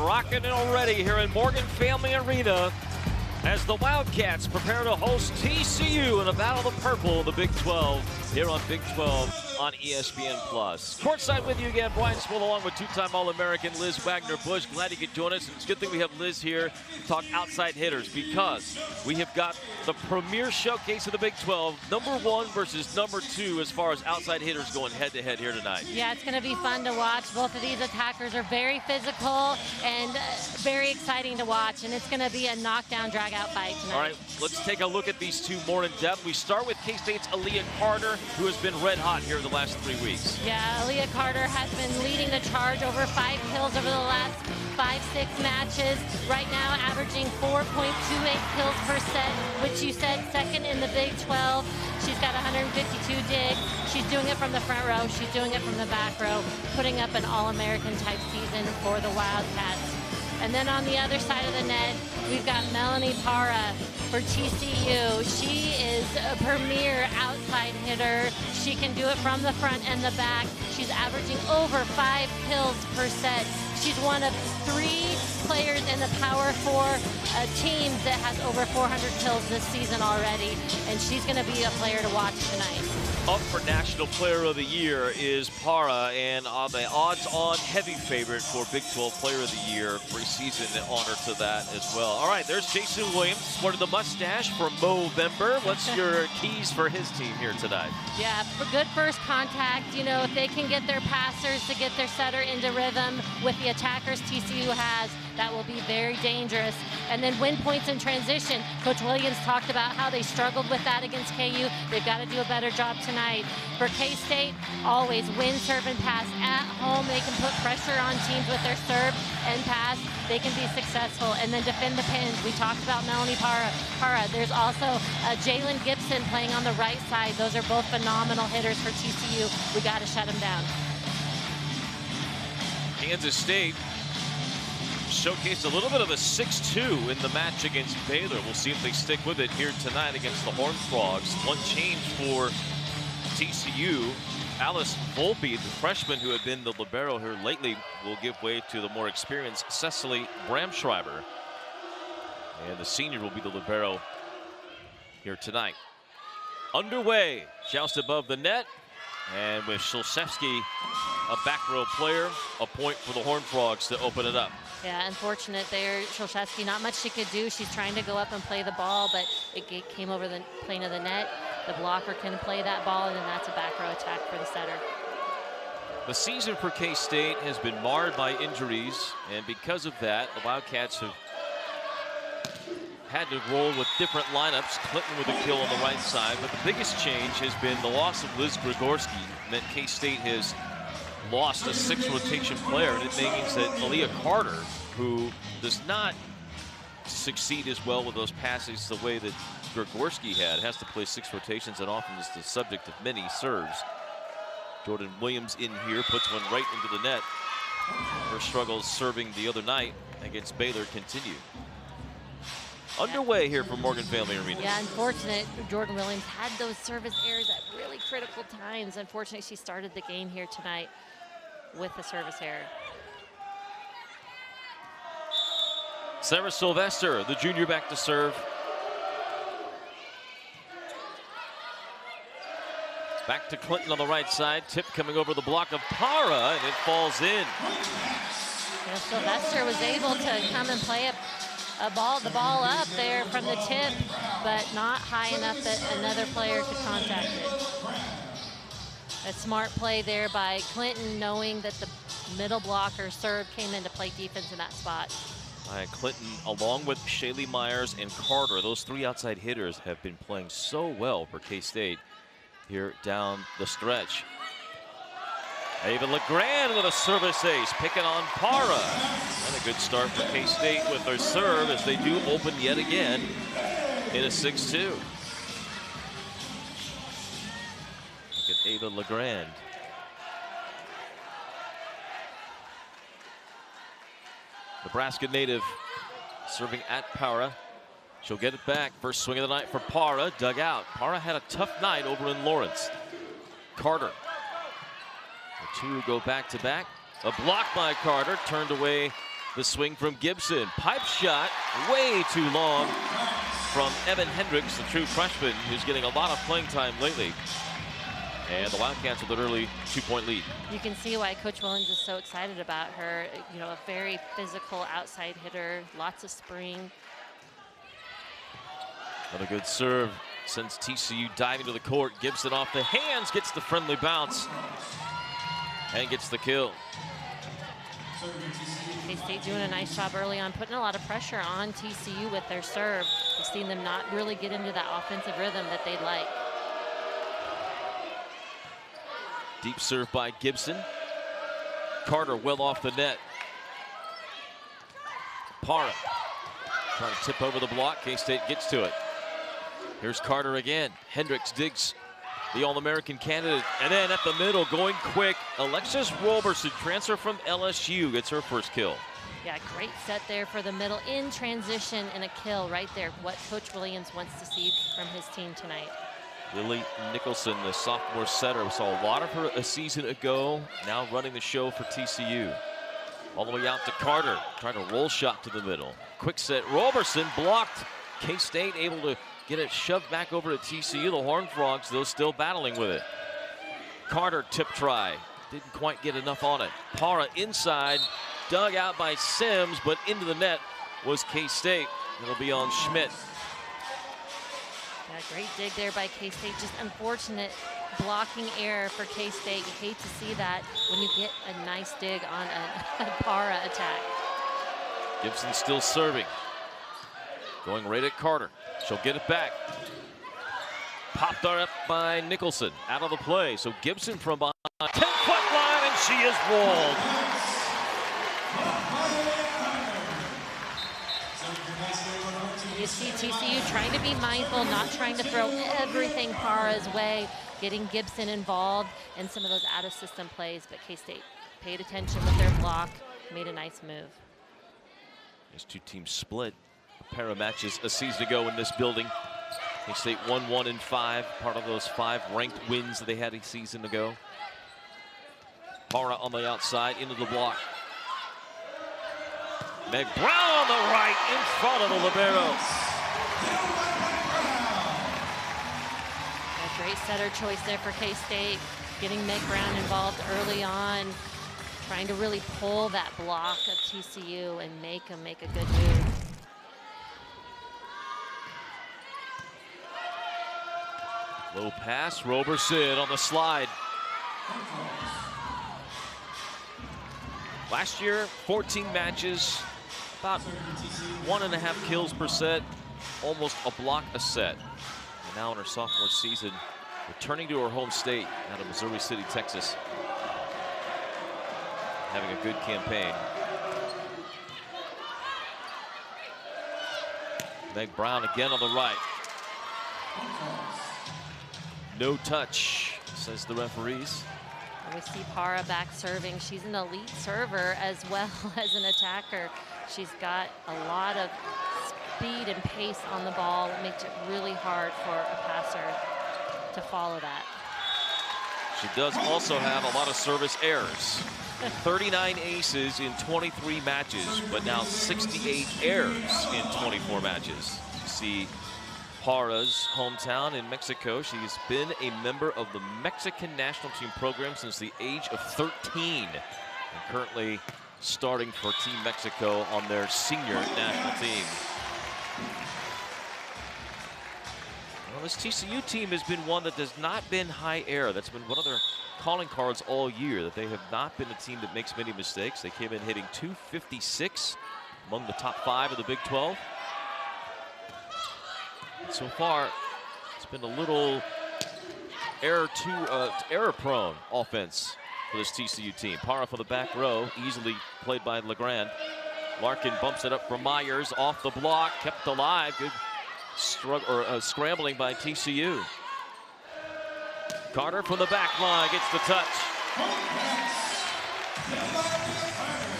rocking already here in Morgan Family Arena as the Wildcats prepare to host TCU in a battle of the purple in the Big 12 here on Big 12 on ESPN+. Courtside with you again, Brian Swill along with two-time All-American Liz Wagner-Bush. Glad you could join us. And it's a good thing we have Liz here to talk outside hitters because we have got the premier showcase of the Big 12, #1 versus #2 as far as outside hitters going head-to-head here tonight. Yeah, it's going to be fun to watch. Both of these attackers are very physical and very exciting to watch, and it's going to be a knockdown, drag-out fight tonight. All right, let's take a look at these two more in depth. We start with K-State's Aaliyah Carter, who has been red hot here the last 3 weeks. Yeah, Aaliyah Carter has been leading the charge, over 5 kills over the last 5-6 matches. Right now averaging 4.28 kills per set, which you said second in the Big 12. She's got 152 digs. She's doing it from the front row. She's doing it from the back row, putting up an All-American type season for the Wildcats. And then on the other side of the net, we've got Melanie Parra for TCU. She is a premier outside hitter. She can do it from the front and the back. She's averaging over 5 kills per set. She's one of 3 players in the Power 4 team that has over 400 kills this season already, and she's going to be a player to watch tonight. Up for National Player of the Year is Parra, and the odds-on heavy favorite for Big 12 Player of the Year. Preseason honor to that as well. All right, there's Jason Williams, sporting the mustache for Movember. What's your keys for his team here tonight? Yeah, for good first contact. You know, if they can get their passers to get their setter into rhythm with the attackers TCU has, that will be very dangerous. And then win points in transition. Coach Williams talked about how they struggled with that against KU. They've got to do a better job tonight. For K-State, always win, serve, and pass. At home, they can put pressure on teams with their serve and pass. They can be successful. And then defend the pins. We talked about Melanie Parra. There's also Jalen Gibson playing on the right side. Those are both phenomenal hitters for TCU. We got to shut them down. Kansas State showcased a little bit of a 6-2 in the match against Baylor. We'll see if they stick with it here tonight against the Horned Frogs. One change for TCU. Alice Volpe, the freshman who had been the libero here lately, will give way to the more experienced Cecily Bramschreiber. And the senior will be the libero here tonight. Underway, joust above the net. And with Shulshevsky, a back row player, a point for the Horned Frogs to open it up. Yeah, unfortunate there. Shulshevsky, not much she could do. She's trying to go up and play the ball, but it came over the plane of the net. The blocker can play that ball, and then that's a back row attack for the setter. The season for K-State has been marred by injuries, and because of that, the Wildcats have had to roll with different lineups. Clinton with a kill on the right side, but the biggest change has been the loss of Liz Grigorski. Meant K-State has lost a 6 rotation player, and it means that Aaliyah Carter, who does not succeed as well with those passes the way that Grigorski has to play 6 rotations and often is the subject of many serves. Jordan Williams in here puts one right into the net. Her struggles serving the other night against Baylor continue. Underway here from Morgan Family Arena. Yeah, unfortunate. Jordan Williams had those service errors at really critical times. Unfortunately, she started the game here tonight with the service error. Sarah Sylvester, the junior, back to serve. Back to Clinton on the right side. Tip coming over the block of Parra, and it falls in. Yeah, Sylvester was able to come and play the ball up there from the tip, but not high enough that another player could contact it. A smart play there by Clinton, knowing that the middle blocker serve came in to play defense in that spot. Clinton, along with Shaylee Myers and Carter, those 3 outside hitters have been playing so well for K-State here down the stretch. Ava LeGrand with a service ace, picking on Parra. And a good start for K-State with their serve as they do open yet again in a 6-2. Look at Ava LeGrand. Nebraska native serving at Parra. She'll get it back. First swing of the night for Parra, dug out. Parra had a tough night over in Lawrence. Carter. The 2 go back to back. A block by Carter, turned away The swing from Gibson. Pipe shot, way too long from Evan Hendricks, the true freshman, who's getting a lot of playing time lately. And the Wildcats with an early 2-point lead. You can see why Coach Williams is so excited about her. You know, a very physical outside hitter, lots of spring. Another good serve sends TCU diving to the court. Gibson off the hands, gets the friendly bounce, and gets the kill. K-State doing a nice job early on, putting a lot of pressure on TCU with their serve. We've seen them not really get into that offensive rhythm that they'd like. Deep serve by Gibson. Carter well off the net. Parra trying to tip over the block. K-State gets to it. Here's Carter again. Hendricks digs the All-American candidate. And then at the middle, going quick, Alexis Roberson, transfer from LSU, gets her first kill. Yeah, great set there for the middle in transition and a kill right there. What Coach Williams wants to see from his team tonight. Lily Nicholson, the sophomore setter. We saw a lot of her a season ago, now running the show for TCU. All the way out to Carter, trying to roll shot to the middle. Quick set, Roberson blocked. K-State able to get it shoved back over to TCU. The Horned Frogs, though, still battling with it. Carter tip try, didn't quite get enough on it. Parra inside, dug out by Sims, but into the net was K-State. It'll be on Schmidt. Yeah, great dig there by K-State. Just unfortunate blocking error for K-State. You hate to see that when you get a nice dig on a Parra attack. Gibson still serving. Going right at Carter. She'll get it back. Popped up by Nicholson. Out of the play. So Gibson from behind. 10-foot line, and she is rolled. You see TCU trying to be mindful, not trying to throw everything Parra's way, getting Gibson involved in some of those out-of-system plays, but K-State paid attention with their block, made a nice move. These two teams split a pair of matches a season ago in this building. K-State won 1-5, part of those 5 ranked wins that they had a season ago. Parra on the outside, into the block. Meg Brown on the right, in front of the libero. A great setter choice there for K-State, getting Meg Brown involved early on, trying to really pull that block of TCU and make them make a good move. Low pass, Roberson on the slide. Last year, 14 matches, about 1.5 kills per set, almost a block a set. And now in her sophomore season, returning to her home state out of Missouri City, Texas. Having a good campaign. Meg Brown again on the right. No touch, says the referees. And we see Parra back serving. She's an elite server as well as an attacker. She's got a lot of speed and pace on the ball. It makes it really hard for a passer to follow that. She does also have a lot of service errors. 39 aces in 23 matches, but now 68 errors in 24 matches. You see Parra's hometown in Mexico. She's been a member of the Mexican national team program since the age of 13, and currently starting for Team Mexico on their senior national team. Well, this TCU team has been one that has not been high error. That's been one of their calling cards all year, that they have not been a team that makes many mistakes. They came in hitting .256, among the top 5 of the Big 12. So far, it's been a little error-prone offense for this TCU team. Parra for the back row, easily played by Legrand. Larkin bumps it up for Myers, off the block, kept alive. Good scrambling by TCU. Carter from the back line gets the touch.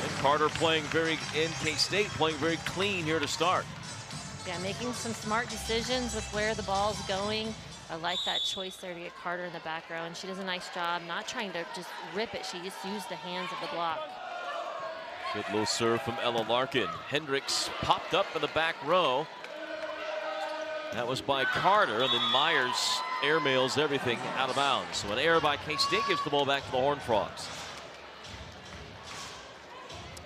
And Carter playing K-State playing very clean here to start. Yeah, making some smart decisions with where the ball's going. I like that choice there to get Carter in the back row, and she does a nice job not trying to just rip it. She just used the hands of the block. Good low serve from Ella Larkin. Hendricks popped up in the back row. That was by Carter, and then Myers airmails everything out of bounds. So an error by K-State gives the ball back to the Horned Frogs.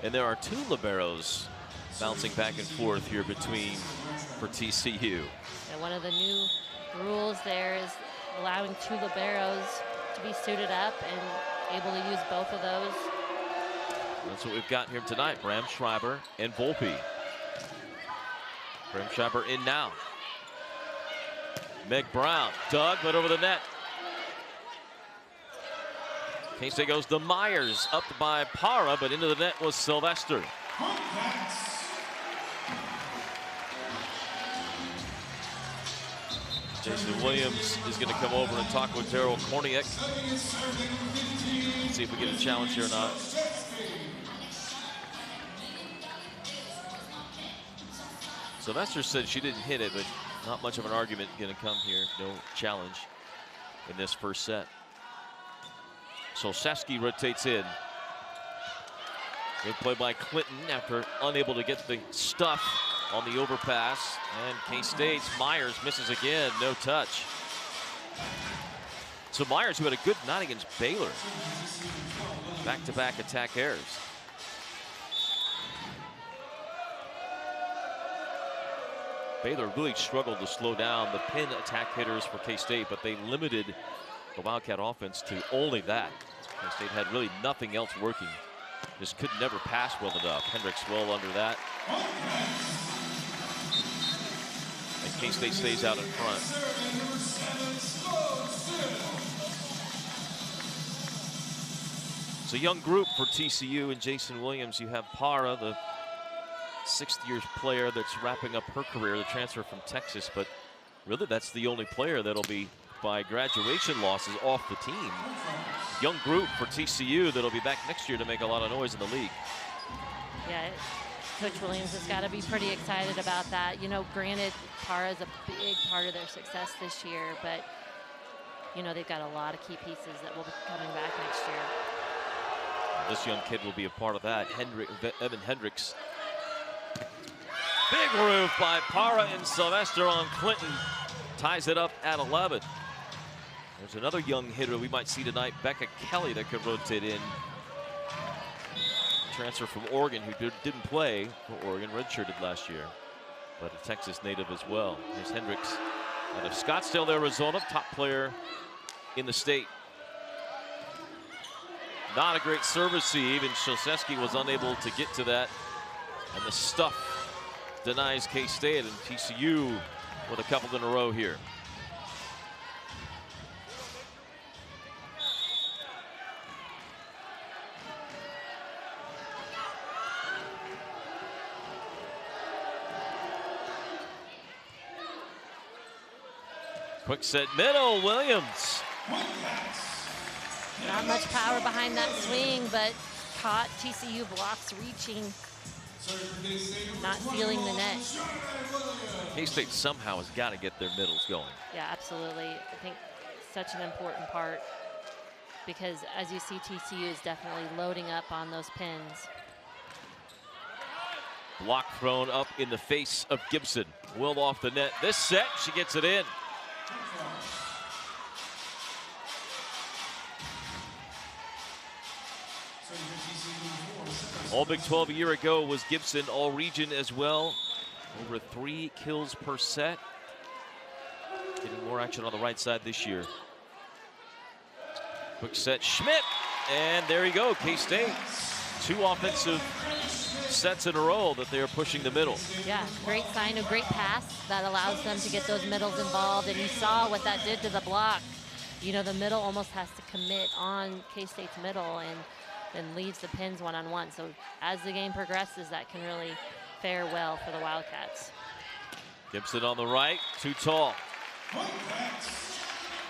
And there are two liberos bouncing back and forth here for TCU. And one of the new rules there is allowing two liberos to be suited up and able to use both of those. That's what we've got here tonight. Bram Schreiber and Volpe. Bram Schreiber in now. Meg Brown dug, but over the net. K-State goes to Myers, up by Para, but into the net was Sylvester. Jason Williams is going to come over and talk with Daryl Korniak. See if we get a challenge here or not. Sylvester said she didn't hit it, but not much of an argument going to come here. No challenge in this first set. So Sasky rotates in. Good play by Clinton after unable to get the stuff on the overpass. And K-State's Myers misses again, no touch. So Myers, who had a good night against Baylor. Back-to-back attack errors. Baylor really struggled to slow down the pin attack hitters for K-State, but they limited the Wildcat offense to only that. K-State had really nothing else working. Just could never pass well enough. Hendricks well under that. And K-State stays out in front. It's a young group for TCU and Jason Williams. You have Para, the sixth-year player that's wrapping up her career, the transfer from Texas, but really that's the only player that'll be, by graduation losses, off the team. Young group for TCU that'll be back next year to make a lot of noise in the league. Yeah, Coach Williams has got to be pretty excited about that. You know, granted, Para is a big part of their success this year, but, you know, they've got a lot of key pieces that will be coming back next year. This young kid will be a part of that. Evan Hendricks. Big roof by Para and Sylvester on Clinton. Ties it up at 11. There's another young hitter we might see tonight, Becca Kelly, that could rotate in. Transfer from Oregon, who didn't play for Oregon, redshirted last year, but a Texas native as well. Here's Hendricks out of Scottsdale, Arizona, top player in the state. Not a great service receive, and Shilseski was unable to get to that. And the stuff denies K-State, and TCU with a couple in a row here. Quick set middle, Williams. Not much power behind that swing, but caught. TCU blocks reaching, not feeling the net. K-State somehow has got to get their middles going. Yeah, absolutely. I think such an important part, because as you see, TCU is definitely loading up on those pins. Block thrown up in the face of Gibson. Will off the net. This set, she gets it in. All Big 12 a year ago was Gibson, all region as well. Over 3 kills per set. Getting more action on the right side this year. Quick set, Schmidt, and there you go, K-State. 2 offensive sets in a row that they are pushing the middle. Yeah, great sign, a great pass that allows them to get those middles involved, and you saw what that did to the block. You know, the middle almost has to commit on K-State's middle and leaves the pins one-on-one. So as the game progresses, that can really fare well for the Wildcats. Gibson on the right, too tall.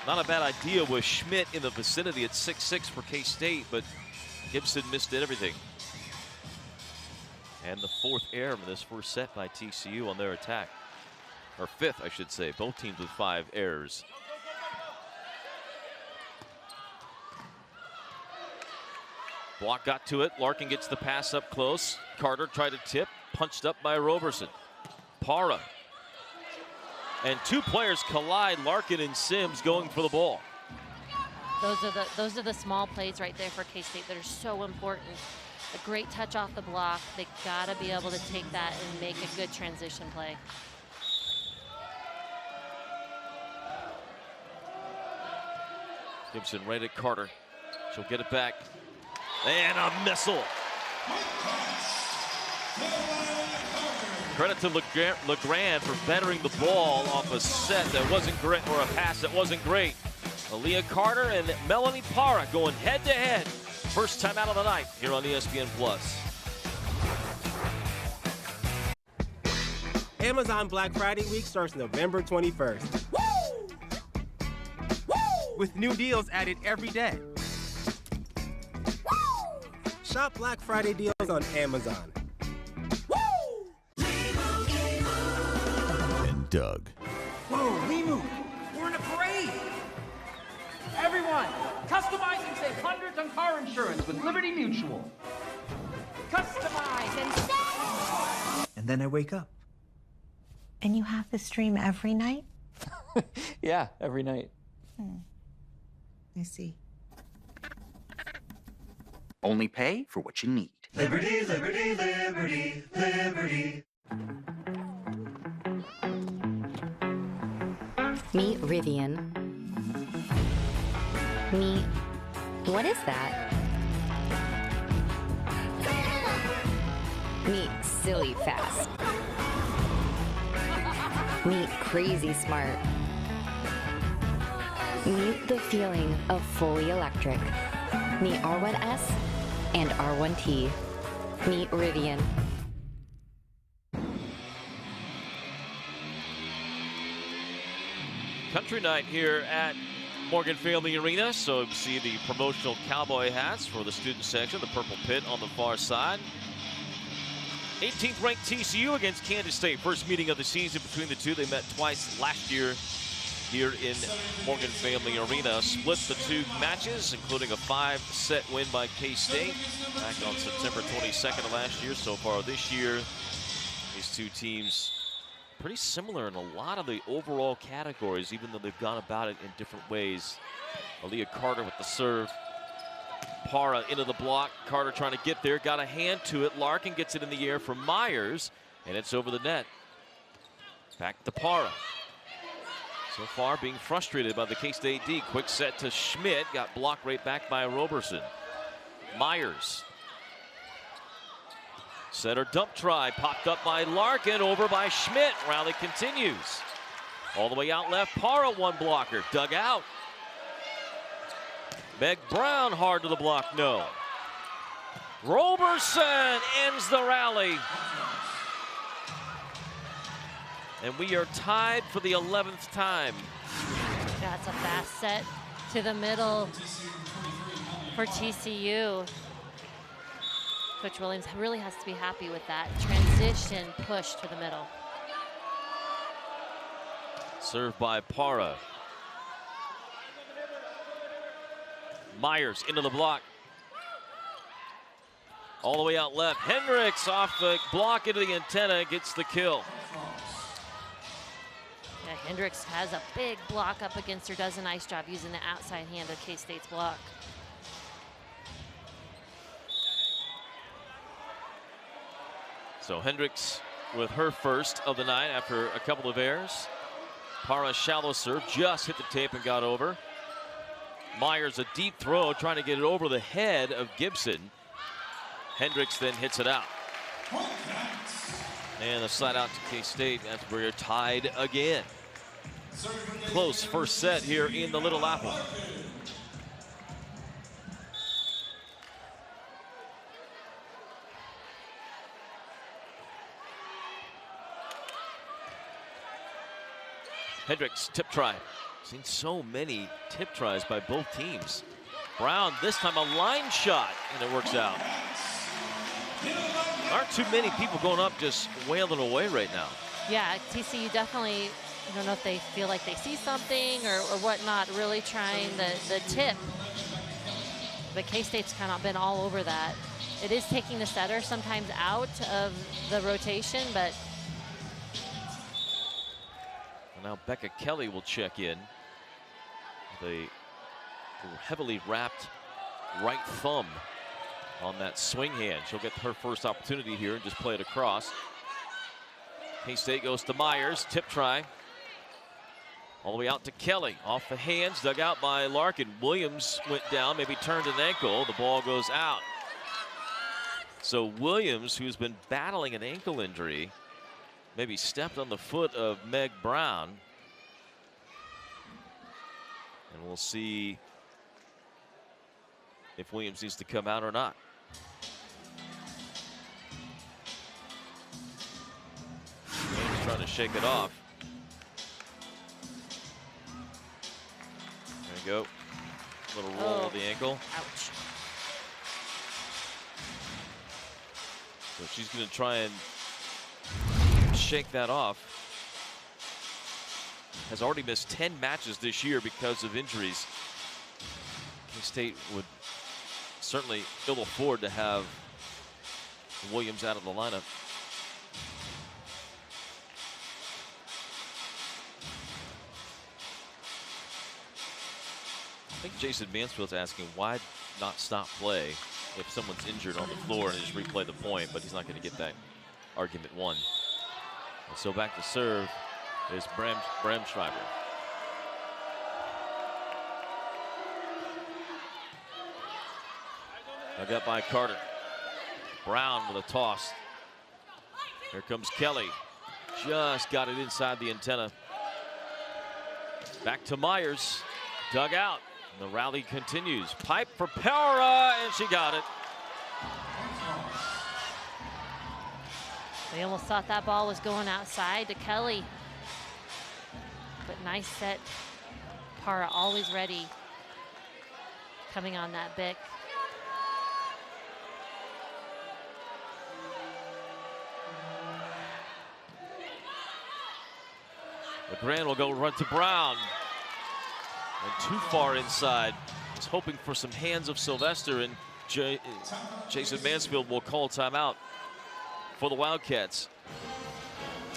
Not a bad idea with Schmidt in the vicinity at 6'6" for K-State, but Gibson missed everything. And the 4th error in this first set by TCU on their attack. Or 5th, I should say. Both teams with 5 errors. Block got to it. Larkin gets the pass up close. Carter tried to tip, punched up by Roberson. Para. And two players collide, Larkin and Sims going for the ball. Those are the small plays right there for K-State that are so important. A great touch off the block. They gotta be able to take that and make a good transition play. Gibson right at Carter. She'll get it back. And a missile. Credit to LeGrand for bettering the ball off a set that wasn't great, or a pass that wasn't great. Aaliyah Carter and Melanie Para going head-to-head. First time out of the night here on ESPN+. Amazon Black Friday week starts November 21st. Woo! Woo! With new deals added every day. Woo! Shop Black Friday deals on Amazon. Woo! And Doug. Whoa, Limu, we're in a parade. Everyone, customize and save hundreds on car insurance with Liberty Mutual. Customize and save. And then I wake up. And you have the stream every night? Yeah, every night. I see. Only pay for what you need. Liberty, liberty, liberty, liberty. Meet Rivian. Meet... what is that? Meet Silly Fast. Meet Crazy Smart. Meet the feeling of fully electric. Meet R1S and R1T. Meet Rivian. Country night here at Morgan Family Arena. So you see the promotional cowboy hats for the student section, the purple pit on the far side. 18th ranked TCU against Kansas State. First meeting of the season between the two. They met twice last year here in Morgan Family Arena. Split the two matches, including a 5-set win by K-State back on September 22nd of last year. So far this year, these two teams pretty similar in a lot of the overall categories, even though they've gone about it in different ways. Aaliyah Carter with the serve. Para into the block. Carter trying to get there. Got a hand to it. Larkin gets it in the air for Myers, and it's over the net. Back to Para. So far being frustrated by the K-State D. Quick set to Schmidt. Got blocked right back by Roberson. Myers. Setter dump try. Popped up by Larkin. Over by Schmidt. Rally continues. All the way out left. Para one blocker. Dug out. Meg Brown hard to the block. No. Roberson ends the rally. And we are tied for the 11th time. That's a fast set to the middle for TCU. Coach Williams really has to be happy with that transition push to the middle. Served by Para. Myers into the block. All the way out left. Hendricks off the block into the antenna, gets the kill. Yeah, Hendricks has a big block up against her, does a nice job using the outside hand of K-State's block. So Hendricks with her first of the night after a couple of errors. Para shallow serve, just hit the tape and got over. Myers a deep throw, trying to get it over the head of Gibson. Hendricks then hits it out. And the slide out to K-State as we're tied again. Close first set here in the Little Apple. Hendricks tip try. Seen so many tip tries by both teams. Brown this time a line shot, and it works out. Aren't too many people going up just wailing away right now. Yeah, TCU definitely, I don't know if they feel like they see something or whatnot, really trying the tip. but K-State's kind of been all over that. It is taking the setter sometimes out of the rotation, but now Becca Kelly will check in. The heavily wrapped right thumb on that swing hand. She'll get her first opportunity here and just play it across. K-State goes to Myers, tip try. All the way out to Kelly, off the hands, dug out by Larkin. Williams went down, maybe turned an ankle. The ball goes out. So Williams, who's been battling an ankle injury, maybe stepped on the foot of Meg Brown. And we'll see if Williams needs to come out or not. Williams trying to shake it off. There you go. Little roll of the ankle. Ouch. So she's going to try and shake that off. Has already missed 10 matches this year because of injuries. K-State would certainly ill afford to have Williams out of the lineup. I think Jason Mansfield's asking why not stop play if someone's injured on the floor and just replay the point, but he's not going to get that argument won. And so back to serve is Bramschreiber. Dug up by Carter. Brown with a toss. Here comes Kelly. Just got it inside the antenna. Back to Myers. Dug out. And the rally continues. Pipe for Para, and she got it. They almost thought that ball was going outside to Kelly. But nice set. Para always ready. Coming on that Bic. LeGrand will go run to Brown. And too far inside. He's hoping for some hands of Sylvester, and Jason Mansfield will call timeout for the Wildcats.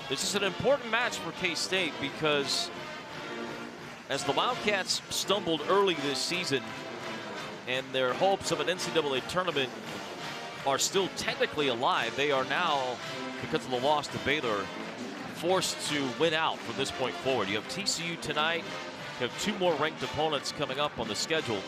This is an important match for K-State because as the Wildcats stumbled early this season and their hopes of an NCAA tournament are still technically alive, they are now, because of the loss to Baylor, forced to win out from this point forward. You have TCU tonight. You have two more ranked opponents coming up on the schedule.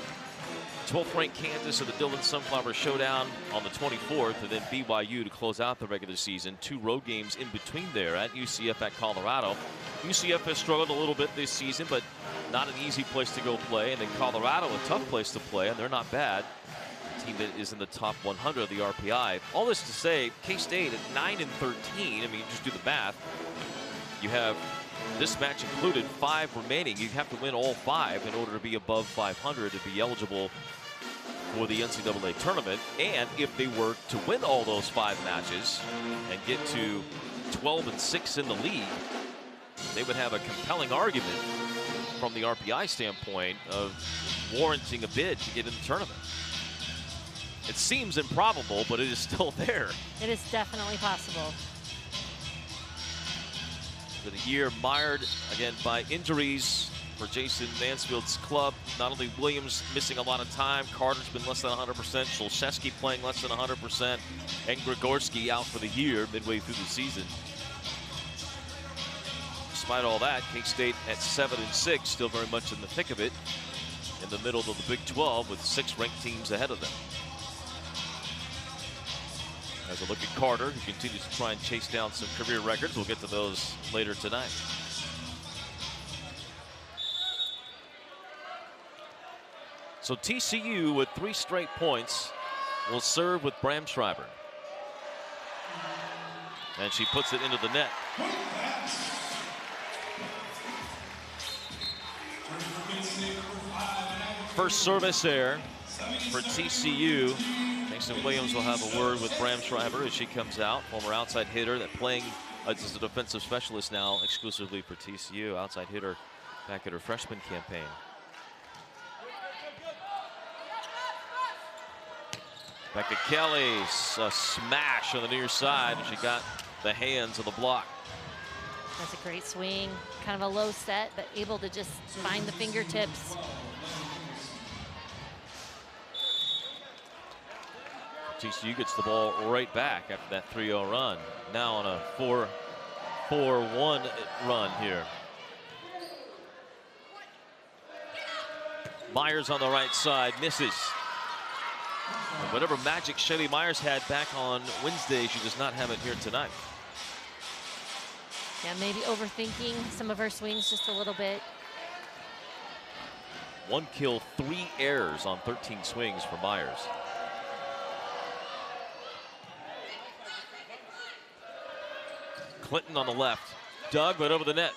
12th ranked Kansas at the Dillon Sunflower Showdown on the 24th, and then BYU to close out the regular season. Two road games in between there at UCF at Colorado. UCF has struggled a little bit this season, but not an easy place to go play. And then Colorado, a tough place to play, and they're not bad. A team that is in the top 100 of the RPI. All this to say, K-State at 9-13. I mean, just do the math. You have this match included 5 remaining. You have to win all 5 in order to be above 500 to be eligible for the NCAA tournament. And if they were to win all those 5 matches and get to 12-6 in the league, they would have a compelling argument from the RPI standpoint of warranting a bid to get in the tournament. It seems improbable, but it is still there. It is definitely possible. For the year mired again by injuries for Jason Mansfield's club. Not only Williams missing a lot of time, Carter's been less than 100%, Szulczewski playing less than 100%, and Grigorski out for the year midway through the season. Despite all that, K-State at 7-6, still very much in the thick of it, in the middle of the Big 12 with 6 ranked teams ahead of them. As a look at Carter, who continues to try and chase down some career records. We'll get to those later tonight. So TCU with 3 straight points will serve with Bramschreiber. And she puts it into the net. First service error for TCU. Mason Williams will have a word with Bramschreiber as she comes out. Former outside hitter that playing as a defensive specialist now exclusively for TCU. Outside hitter back at her freshman campaign. Becca Kelly, a smash on the near side, and she got the hands of the block. That's a great swing. Kind of a low set, but able to just find the fingertips. TCU gets the ball right back after that 3-0 run. Now on a 4-1 run here. Myers on the right side, misses. And whatever magic Shelly Myers had back on Wednesday, she does not have it here tonight. Yeah, maybe overthinking some of her swings just a little bit. 1 kill, 3 errors on 13 swings for Myers. Clinton on the left, dug, but over the net.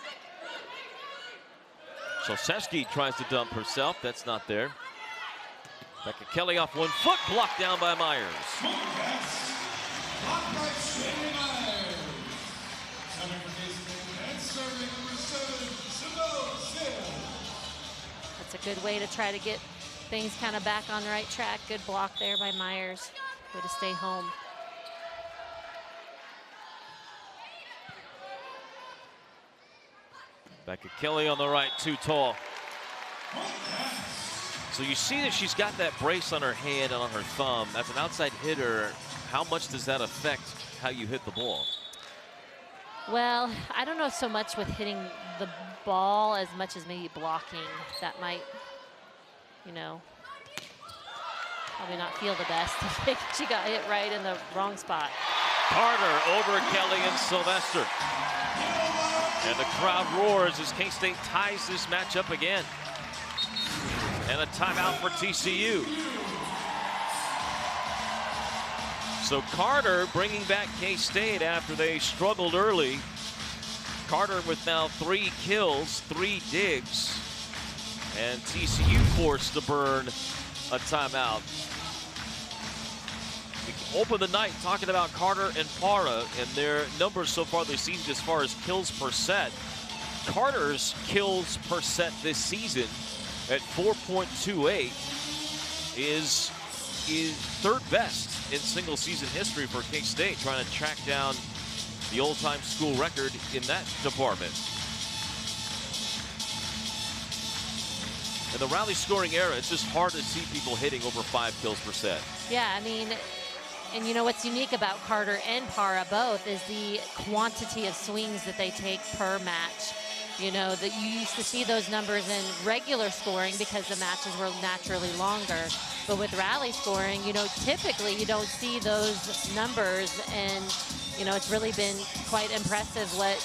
Solseski tries to dump herself. That's not there. Becca Kelly off 1 foot, blocked down by Myers. That's a good way to try to get things kind of back on the right track. Good block there by Myers. Way to stay home. Becca Kelly on the right, too tall. So you see that she's got that brace on her hand and on her thumb. As an outside hitter, how much does that affect how you hit the ball? Well, I don't know so much with hitting the ball as much as maybe blocking. That might, you know, probably not feel the best. She got hit right in the wrong spot. Carter over Kelly and Sylvester. And the crowd roars as K-State ties this matchup again. And a timeout for TCU. So Carter bringing back K-State after they struggled early. Carter with now 3 kills, 3 digs. And TCU forced to burn a timeout. We open the night talking about Carter and Para and their numbers so far this season as far as kills per set. Carter's kills per set this season at 4.28 is 3rd best in single season history for K-State, trying to track down the all-time school record in that department. In the rally scoring era, it's just hard to see people hitting over 5 kills per set. Yeah, I mean, and you know what's unique about Carter and Para both is the quantity of swings that they take per match. You know, that you used to see those numbers in regular scoring because the matches were naturally longer. But with rally scoring, you know, typically you don't see those numbers. And, you know, it's really been quite impressive what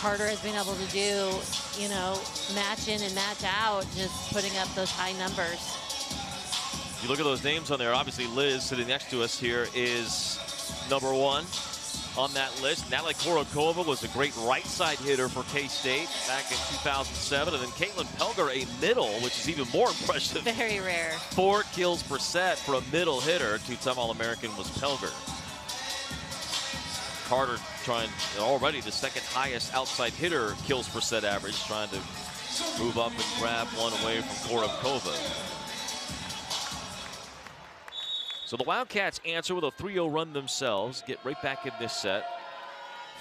Carter has been able to do, you know, match in and match out, just putting up those high numbers. You look at those names on there, obviously Liz sitting next to us here is number 1 on that list. Natalie Korokova was a great right side hitter for K-State back in 2007. And then Caitlin Pelger, a middle, which is even more impressive. Very rare. 4 kills per set for a middle hitter. 2-time All-American was Pelger. Carter trying already the 2nd highest outside hitter kills per set average, trying to move up and grab one away from Korokova. So the Wildcats answer with a 3-0 run themselves, get right back in this set.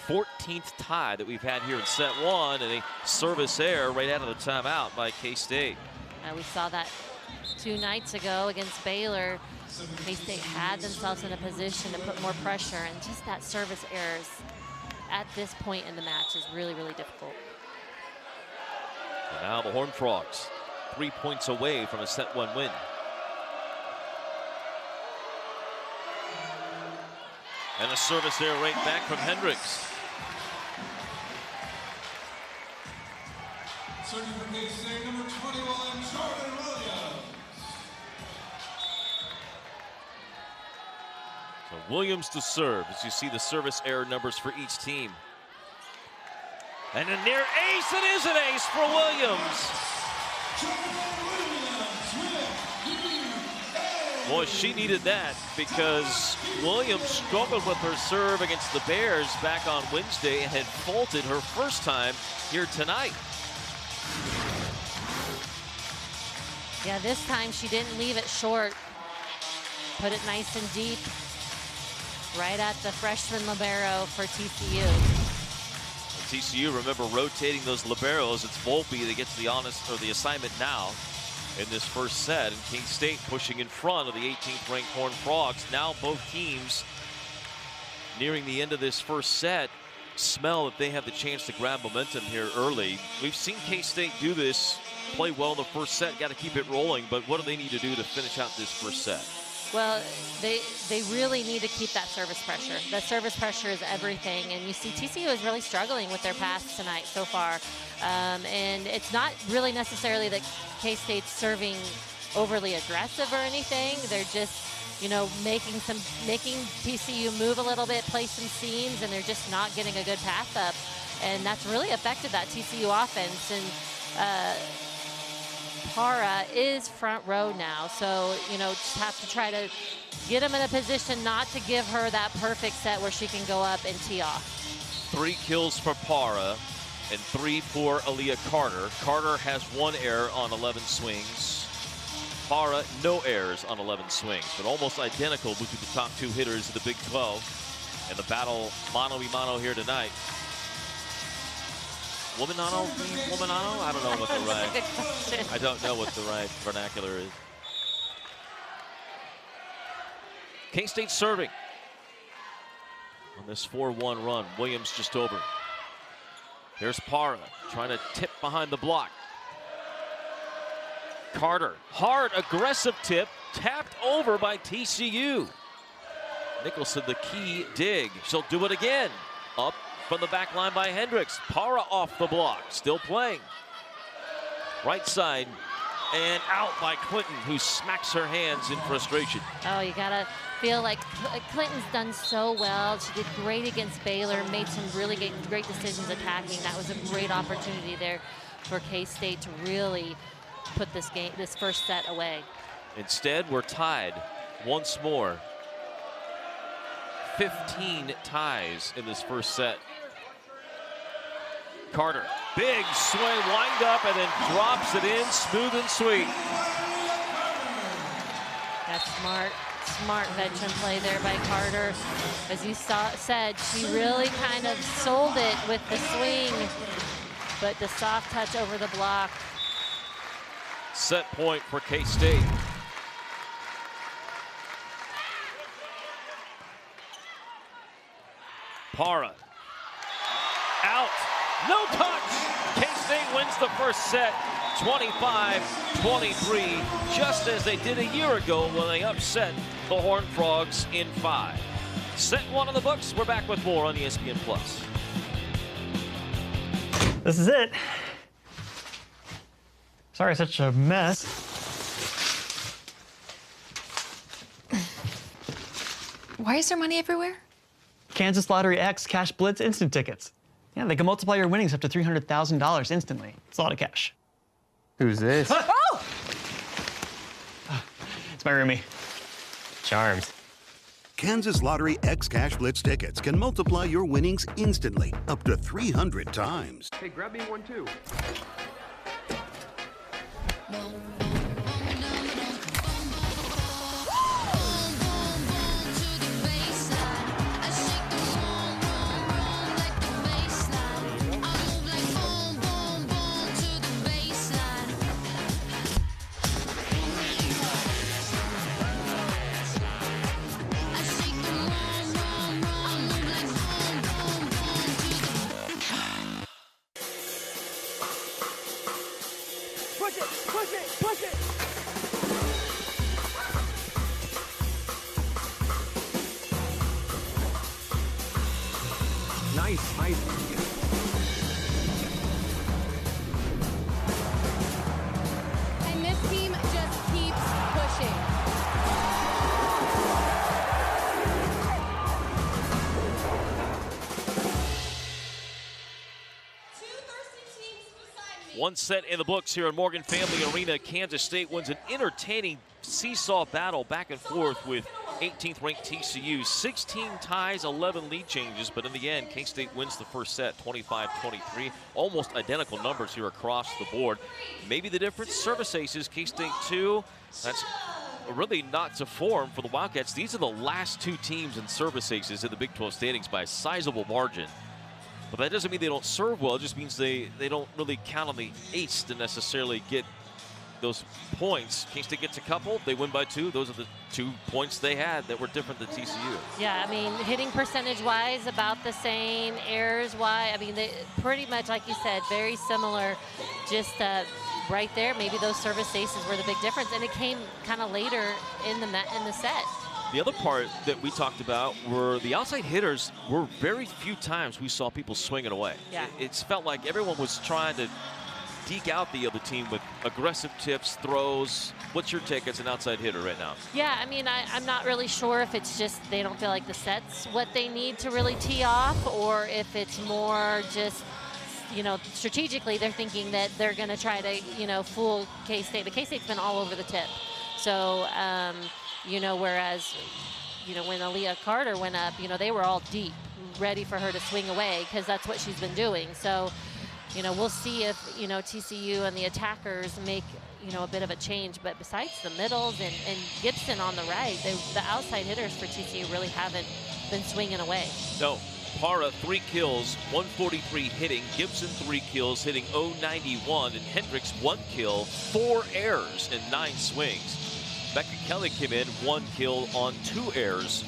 14th tie that we've had here in set 1, and a service error right out of the timeout by K-State. We saw that 2 nights ago against Baylor. K-State had themselves in a position to put more pressure, and just that service errors at this point in the match is really, really difficult. And now the Horned Frogs, 3 points away from a set 1 win. And a service error right back from Hendricks. Serving for K-State, number 21, Jordan Williams. So Williams to serve as you see the service error numbers for each team. And a near ace, it is an ace for Williams. Boy, she needed that because Williams struggled with her serve against the Bears back on Wednesday and had faulted her first time here tonight. Yeah, this time she didn't leave it short. put it nice and deep, right at the freshman libero for TCU. TCU, remember, rotating those liberos. It's Volpe that gets the assignment now in this first set, and K-State pushing in front of the 18th ranked Horned Frogs. Now both teams nearing the end of this first set smell that they have the chance to grab momentum here early. We've seen K-State do this, play well in the first set, got to keep it rolling, but what do they need to do to finish out this first set? Well, they really need to keep that service pressure. That service pressure is everything, and you see TCU is really struggling with their pass tonight so far. And it's not really necessarily that K-State's serving overly aggressive or anything. They're just, you know, making TCU move a little bit, play some seams, and they're just not getting a good pass up. And that's really affected that TCU offense. And Para is front row now, so, you know, just have to try to get him in a position not to give her that perfect set where she can go up and tee off. 3 kills for Para and 3 for Aaliyah Carter. Carter has 1 error on 11 swings. Para, no errors on 11 swings, but almost identical between the top 2 hitters of the Big 12. And the battle mano-a-mano here tonight. Womanano? I don't know what the right. I don't know what the right vernacular is. K-State serving on this 4-1 run. Williams just over. Here's Para trying to tip behind the block. Carter, hard, aggressive tip, tapped over by TCU. Nicholson, the key dig. She'll do it again. Up from the back line by Hendricks. Para off the block, still playing. Right side, and out by Clinton, who smacks her hands in frustration. Oh, you gotta feel like Clinton's done so well. She did great against Baylor, made some really great decisions attacking. That was a great opportunity there for K-State to really put this first set away. Instead, we're tied once more. 15 ties in this first set. Carter, big swing, wind up, and then drops it in, smooth and sweet. That's smart veteran play there by Carter. As you said, she really kind of sold it with the swing, but the soft touch over the block. Set point for K-State. Para, out, no touch. K-State wins the first set, 25-23, just as they did a year ago when they upset the Horned Frogs in 5. Set 1 on the books. We're back with more on ESPN+. This is it. Sorry, such a mess. Why is there money everywhere? Kansas Lottery X Cash Blitz instant tickets. Yeah, they can multiply your winnings up to $300,000 instantly. It's a lot of cash. Who's this? Oh! It's my roomie. Charmed. Kansas Lottery X Cash Blitz tickets can multiply your winnings instantly, up to 300 times. Hey, grab me one too. And this team just keeps pushing. One set in the books here in Morgan Family Arena. Kansas State wins an entertaining seesaw battle back and forth with 18th ranked TCU. 16 ties, 11 lead changes, but in the end, K-State wins the first set, 25-23. Almost identical numbers here across the board. Maybe the difference, service aces, K-State 2. That's really not to form for the Wildcats. These are the last 2 teams in service aces in the Big 12 standings by a sizable margin. But that doesn't mean they don't serve well. It just means they don't really count on the ace to necessarily get those points. K-State gets a couple. They win by 2. Those are the 2 points they had that were different than TCU. Yeah, I mean, hitting percentage-wise, about the same. Errors-wise, I mean, they pretty much, like you said, very similar. Just right there, maybe those service aces were the big difference, and it came kind of later in the set. The other part that we talked about were the outside hitters. Were very few times we saw people swinging away. Yeah. It's felt like everyone was trying to deke out the other team with aggressive tips, throws. What's your take as an outside hitter right now? Yeah, I mean, I'm not really sure if it's just they don't feel like the set's what they need to really tee off, or if it's more just, you know, strategically they're thinking that they're going to try to, you know, fool K-State. But K-State's been all over the tip. So, you know, whereas, you know, when Aaliyah Carter went up, you know, they were all deep, ready for her to swing away because that's what she's been doing. So, you know, we'll see if, you know, TCU and the attackers make, you know, a bit of a change. But besides the middles and Gibson on the right, the outside hitters for TCU really haven't been swinging away. No. Para 3 kills, 143 hitting. Gibson 3 kills, hitting 091. And Hendricks 1 kill, 4 errors and 9 swings. Becca Kelly came in 1 kill on 2 errors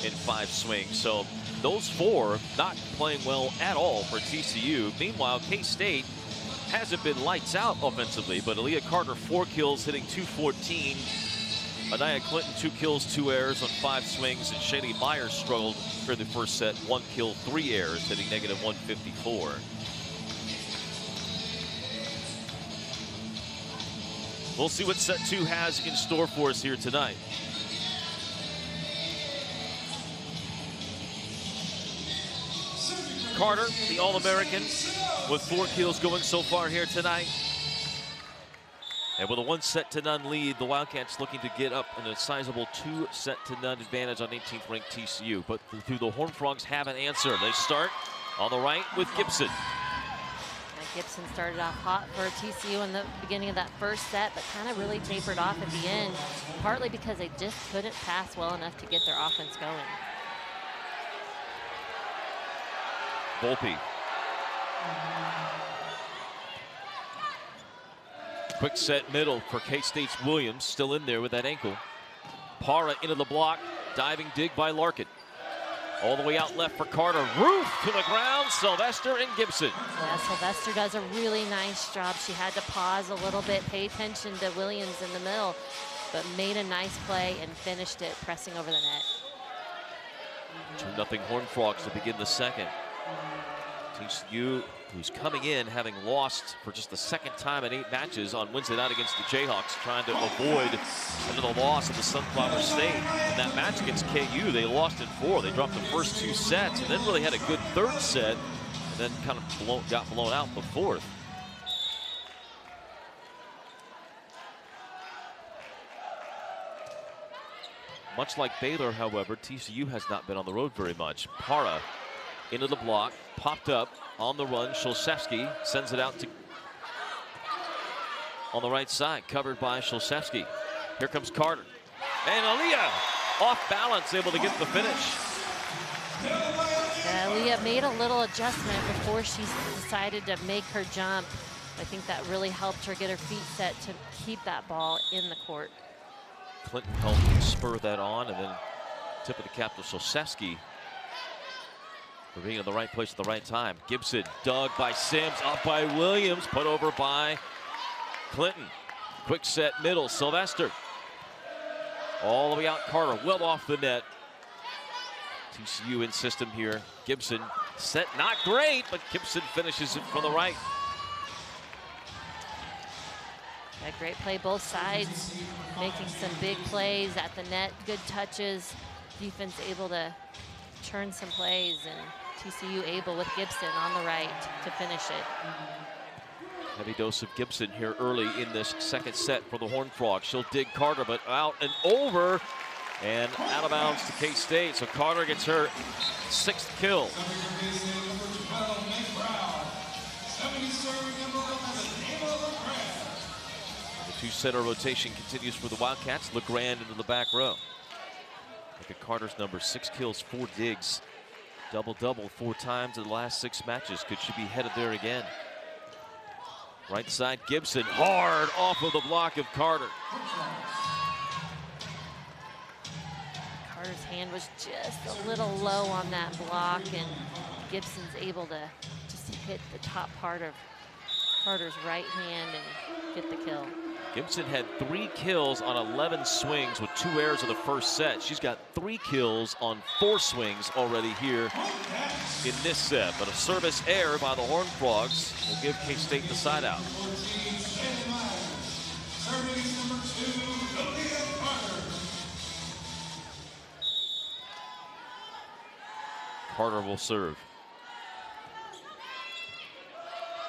in 5 swings. So those 4 not playing well at all for TCU. Meanwhile, K-State hasn't been lights out offensively, but Aaliyah Carter 4 kills, hitting 214. Anaya Clinton 2 kills, 2 errors on 5 swings, and Shaylee Myers struggled for the first set, 1 kill, 3 errors, hitting negative 154. We'll see what set 2 has in store for us here tonight. Carter, the All-American, with 4 kills going so far here tonight. And with a 1-set-to-none lead, the Wildcats looking to get up in a sizable 2-set-to-none advantage on 18th ranked TCU. But the Horned Frogs have an answer. They start on the right with Gibson. Gibson started off hot for TCU in the beginning of that first set, but kind of really tapered off at the end, partly because they just couldn't pass well enough to get their offense going. Volpe. Quick set middle for K-State's Williams, still in there with that ankle. Para into the block, diving dig by Larkin. All the way out left for Carter. Roof to the ground, Sylvester and Gibson. Yeah, Sylvester does a really nice job. She had to pause a little bit, pay attention to Williams in the middle, but made a nice play and finished it, pressing over the net. 2-0 Horned Frogs to begin the second. TCU, who's coming in having lost for just the second time in 8 matches on Wednesday night against the Jayhawks, trying to avoid another loss of the Sunflower State. In that match against KU, they lost in 4. They dropped the first 2 sets and then really had a good 3rd set, and then kind of got blown out in the 4th. Much like Baylor, however, TCU has not been on the road very much. Para into the block, popped up on the run. Shulsevsky sends it out to on the right side, covered by Shulsevsky. Here comes Carter. And Aaliyah off balance, able to get the finish. Aaliyah made a little adjustment before she decided to make her jump. I think that really helped her get her feet set to keep that ball in the court. Clinton helped spur that on, and then tip of the cap to Shulsevsky for being in the right place at the right time. Gibson dug by Sims, up by Williams, put over by Clinton. Quick set middle, Sylvester. All the way out, Carter, well off the net. TCU in system here. Gibson set, not great, but Gibson finishes it from the right. Yeah, great play both sides, making some big plays at the net, good touches. Defense able to turn some plays, and TCU able with Gibson on the right to finish it. Heavy dose of Gibson here early in this second set for the Horned Frogs. She'll dig Carter, but out and over and out of bounds to K-State. So Carter gets her 6th kill. Two-setter rotation continues for the Wildcats. LeGrand into the back row. Look at Carter's number, 6 kills, 4 digs. Double-double 4 times in the last 6 matches. Could she be headed there again? Right side, Gibson, hard off of the block of Carter. Carter's hand was just a little low on that block, and Gibson's able to just hit the top part of Carter's right hand and get the kill. Gibson had 3 kills on 11 swings with 2 errors in the first set. She's got 3 kills on 4 swings already here in this set. But a service error by the Horned Frogs will give K-State the side out. Carter will serve.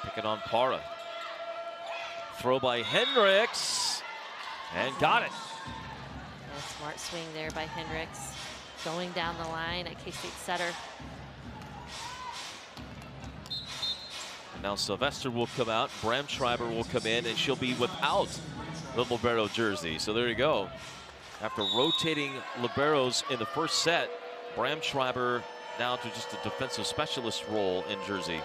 Picking on Para. Throw by Hendricks, and got it. A smart swing there by Hendricks. Going down the line at K-State setter. And now Sylvester will come out, Bramschreiber will come in, and she'll be without the libero jersey. So there you go. After rotating liberos in the first set, Bramschreiber now to just a defensive specialist role in jersey.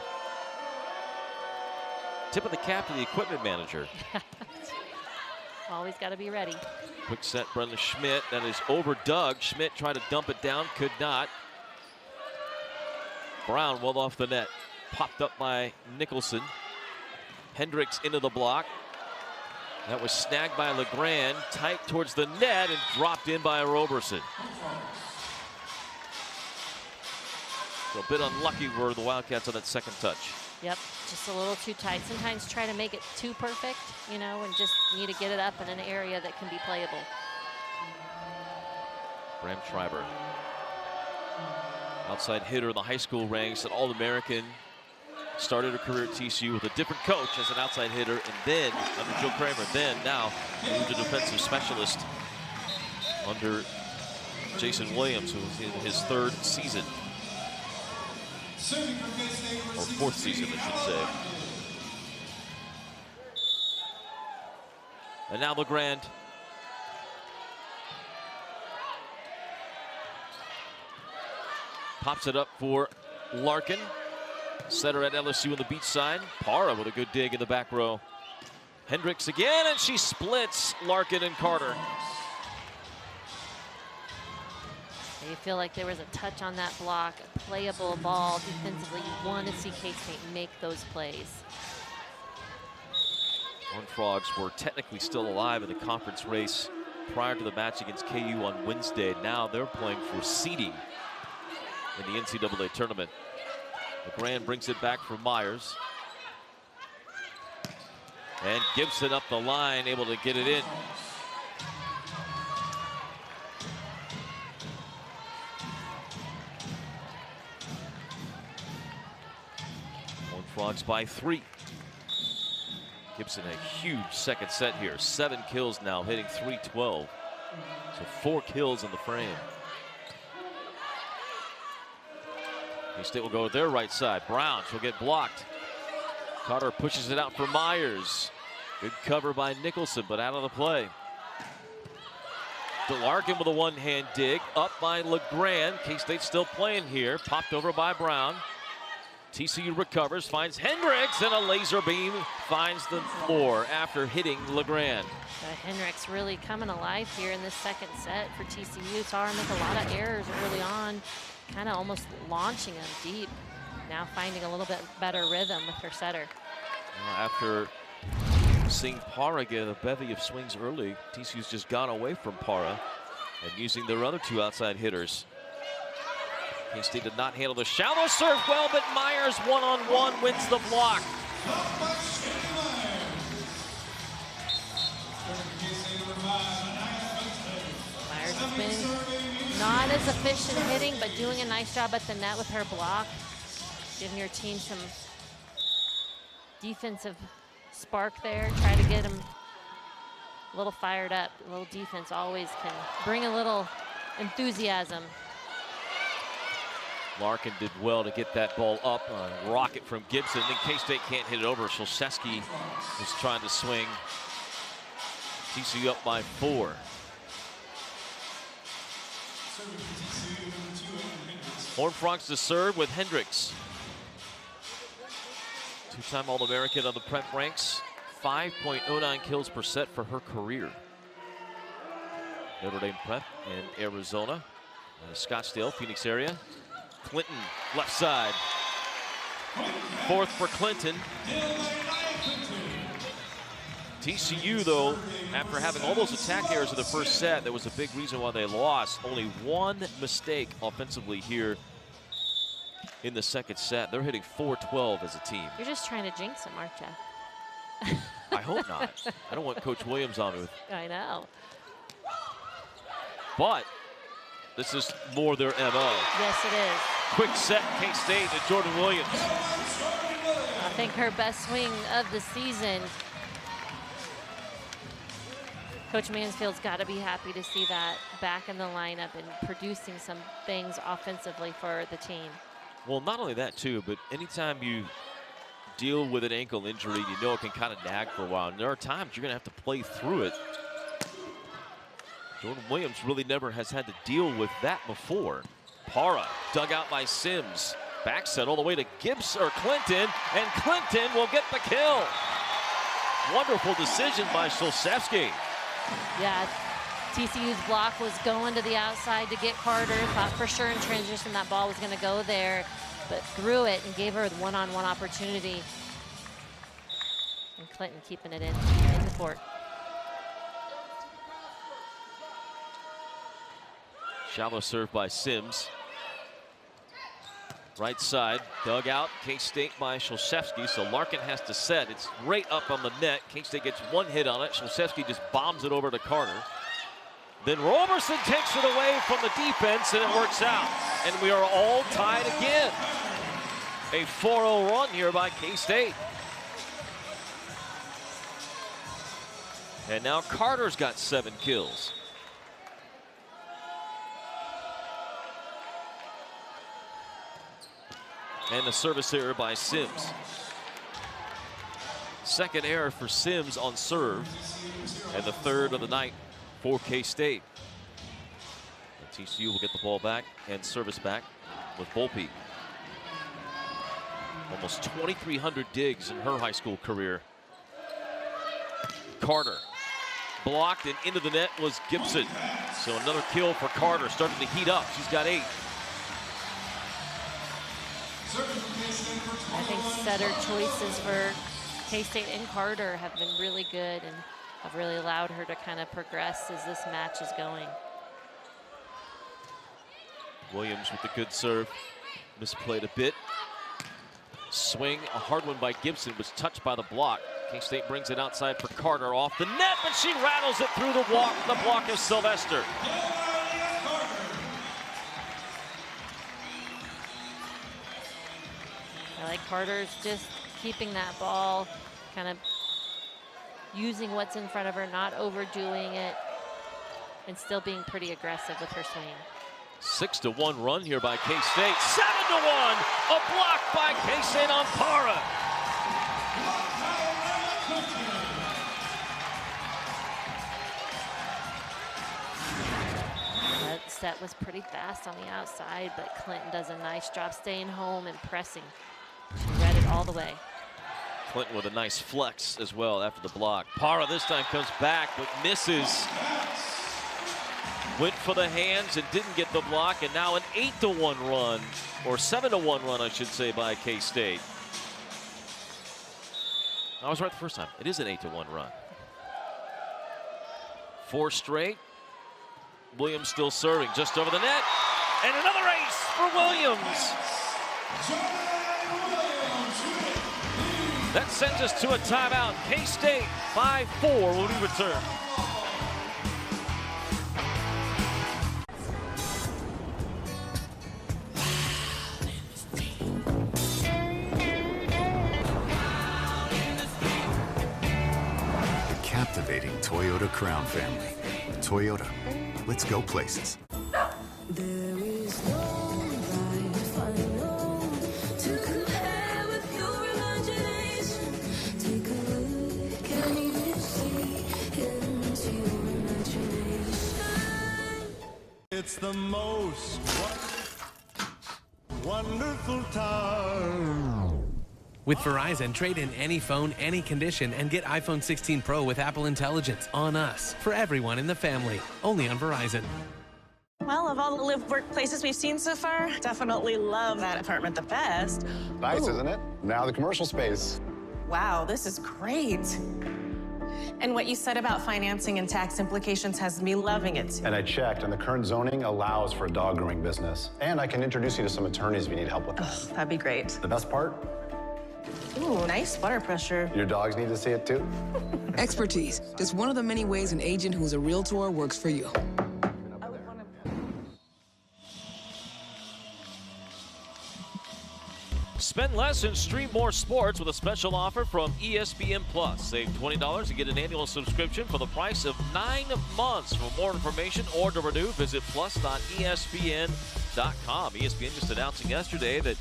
Tip of the cap to the equipment manager. Always got to be ready. Quick set, Brenda Schmidt. That is over Doug. Schmidt tried to dump it down, could not. Brown well off the net. Popped up by Nicholson. Hendricks into the block. That was snagged by LeGrand. Tight towards the net and dropped in by Roberson. So a bit unlucky were the Wildcats on that second touch. Yep, just a little too tight. Sometimes try to make it too perfect, you know, and just need to get it up in an area that can be playable. Bramschreiber. Outside hitter in the high school ranks, an All-American. Started her career at TCU with a different coach as an outside hitter, and then under Joe Kramer, then now moved to defensive specialist under Jason Williams, who was in his 3rd season. Or 4th season, I should say. And now LeGrand. Pops it up for Larkin. Setter at LSU on the beach side. Para with a good dig in the back row. Hendricks again, and she splits Larkin and Carter. You feel like there was a touch on that block, a playable ball defensively. You want to see K-State make those plays. Horned Frogs were technically still alive in the conference race prior to the match against KU on Wednesday. Now they're playing for seeding in the NCAA tournament. LeGrand brings it back for Myers. And Gibson up the line, able to get it in. Horned Frogs by 3. Gibson a huge second set here. 7 kills now, hitting .312. So 4 kills in the frame. K-State will go to their right side. Brown, she'll get blocked. Carter pushes it out for Myers. Good cover by Nicholson, but out of the play. DeLarkin with a one-hand dig. Up by LeGrand. K-State still playing here. Popped over by Brown. TCU recovers, finds Hendricks, and a laser beam finds the floor after hitting LeGrand. Hendricks really coming alive here in this second set for TCU. Saw her make a lot of errors early on, kind of almost launching them deep. Now finding a little bit better rhythm with her setter. After seeing Para get a bevy of swings early, TCU's just gone away from Para and using their other 2 outside hitters. K-State did not handle the shallow serve well, but Myers one-on-one wins the block. Myers has been not as efficient hitting, but doing a nice job at the net with her block, giving your team some defensive spark there. Try to get them a little fired up. A little defense always can bring a little enthusiasm. Larkin did well to get that ball up. A rocket from Gibson. Then K-State can't hit it over. Szulczewski was trying to swing. TCU up by 4. Horned Frogs to serve with Hendricks. Two-time All-American on the prep ranks. 5.09 kills per set for her career. Notre Dame prep in Arizona, Scottsdale, Phoenix area. Clinton, left side. Fourth for Clinton. TCU, though, after having all those attack errors in the first set, that was a big reason why they lost. Only one mistake offensively here in the second set. They're hitting .412 as a team. You're just trying to jinx them, aren't you? I hope not. I don't want Coach Williams on me with. I know. But this is more their MO. Yes, it is. Quick set, K-State to Jordan Williams. I think her best swing of the season. Coach Mansfield's got to be happy to see that back in the lineup and producing some things offensively for the team. Well, not only that, too, but anytime you deal with an ankle injury, you know it can kind of nag for a while. And there are times you're going to have to play through it. Jordan Williams really never has had to deal with that before. Para dug out by Sims. Back set all the way to Gibbs or Clinton, and Clinton will get the kill. Wonderful decision by Szulczewski. Yeah, TCU's block was going to the outside to get Carter. Thought for sure in transition that ball was going to go there, but threw it and gave her the one-on-one opportunity. And Clinton keeping it in the court. Shallow serve by Sims. Right side, dug out, K-State by Szulczewski, so Larkin has to set. It's right up on the net. K-State gets one hit on it. Szulczewski just bombs it over to Carter. Then Roberson takes it away from the defense, and it works out. And we are all tied again. A 4-0 run here by K-State. And now Carter's got 7 kills. And the service error by Sims. Second error for Sims on serve. And the third of the night for K-State. TCU will get the ball back and service back with Volpe. Almost 2,300 digs in her high school career. Carter blocked, and into the net was Gibson. So another kill for Carter, starting to heat up. She's got 8. I think setter choices for K-State and Carter have been really good and have really allowed her to kind of progress as this match is going. Williams with the good serve. Misplayed a bit. Swing, a hard one by Gibson, was touched by the block. K-State brings it outside for Carter off the net, but she rattles it through the block of Sylvester. I like Carter's just keeping that ball, kind of using what's in front of her, not overdoing it, and still being pretty aggressive with her swing. 6-1 run here by K-State. 7-1, a block by K-State on Para. That set was pretty fast on the outside, but Clinton does a nice job staying home and pressing. She read it all the way. Clinton with a nice flex as well after the block. Para this time comes back, but misses. Went for the hands and didn't get the block, and now an 8-1 run, or 7-1 run, I should say, by K-State. I was right the first time. It is an 8-1 run. 4 straight. Williams still serving just over the net. And another ace for Williams. That sends us to a timeout. K-State 5-4 when we return. The captivating Toyota Crown family. Toyota, let's go places. There is no life I know to compare with your imagination. Take a look, can you see into It's the most wonderful time. With Verizon, trade in any phone, any condition, and get iPhone 16 Pro with Apple Intelligence on us. For everyone in the family. Only on Verizon. Well, of all the live workplaces we've seen so far, definitely love that apartment the best. Nice, isn't it? Now the commercial space. Wow, this is great. And what you said about financing and tax implications has me loving it. And I checked, and the current zoning allows for a dog grooming business. And I can introduce you to some attorneys if you need help with that. That'd be great. The best part? Ooh, nice water pressure. Your dogs need to see it too. Expertise. Just one of the many ways an agent who's a realtor works for you. Spend less and stream more sports with a special offer from ESPN Plus. Save $20 and get an annual subscription for the price of 9 months. For more information or to renew, visit plus.espn.com. ESPN just announcing yesterday that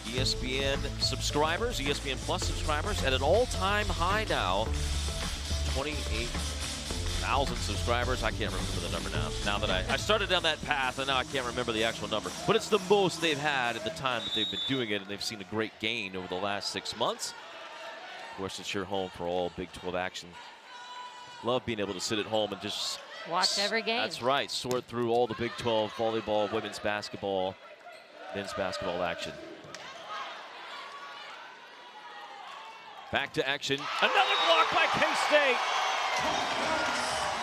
ESPN subscribers, ESPN Plus subscribers, at an all-time high now. 28,000 subscribers. I can't remember the number now. Now that I started down that path, and now I can't remember the actual number. But it's the most they've had at the time that they've been doing it, and they've seen a great gain over the last 6 months. Of course, it's your home for all Big 12 action. Love being able to sit at home and just watch every game. That's right. Sort through all the Big 12 volleyball, women's basketball, men's basketball action. Back to action. Another block by K-State.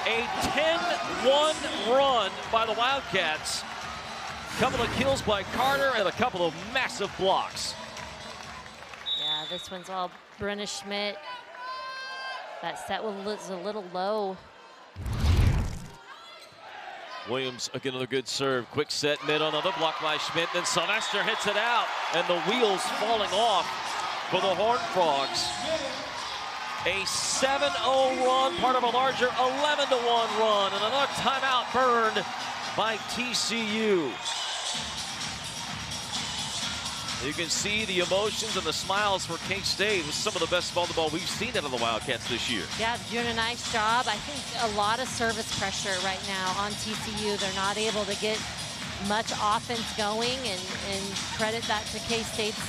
A 10-1 run by the Wildcats. Couple of kills by Carter and a couple of massive blocks. Yeah, this one's all Brenna Schmidt. That set was a little low. Williams again, another good serve. Quick set mid on another block by Schmidt. Then Sylvester hits it out, and the wheels falling off for the Horned Frogs. A 7-0 run, part of a larger 11-1 run, and another timeout burned by TCU. You can see the emotions and the smiles for K-State with some of the best volleyball we've seen out of the Wildcats this year. Yeah, they're doing a nice job. I think a lot of service pressure right now on TCU. They're not able to get much offense going, and credit that to K-State's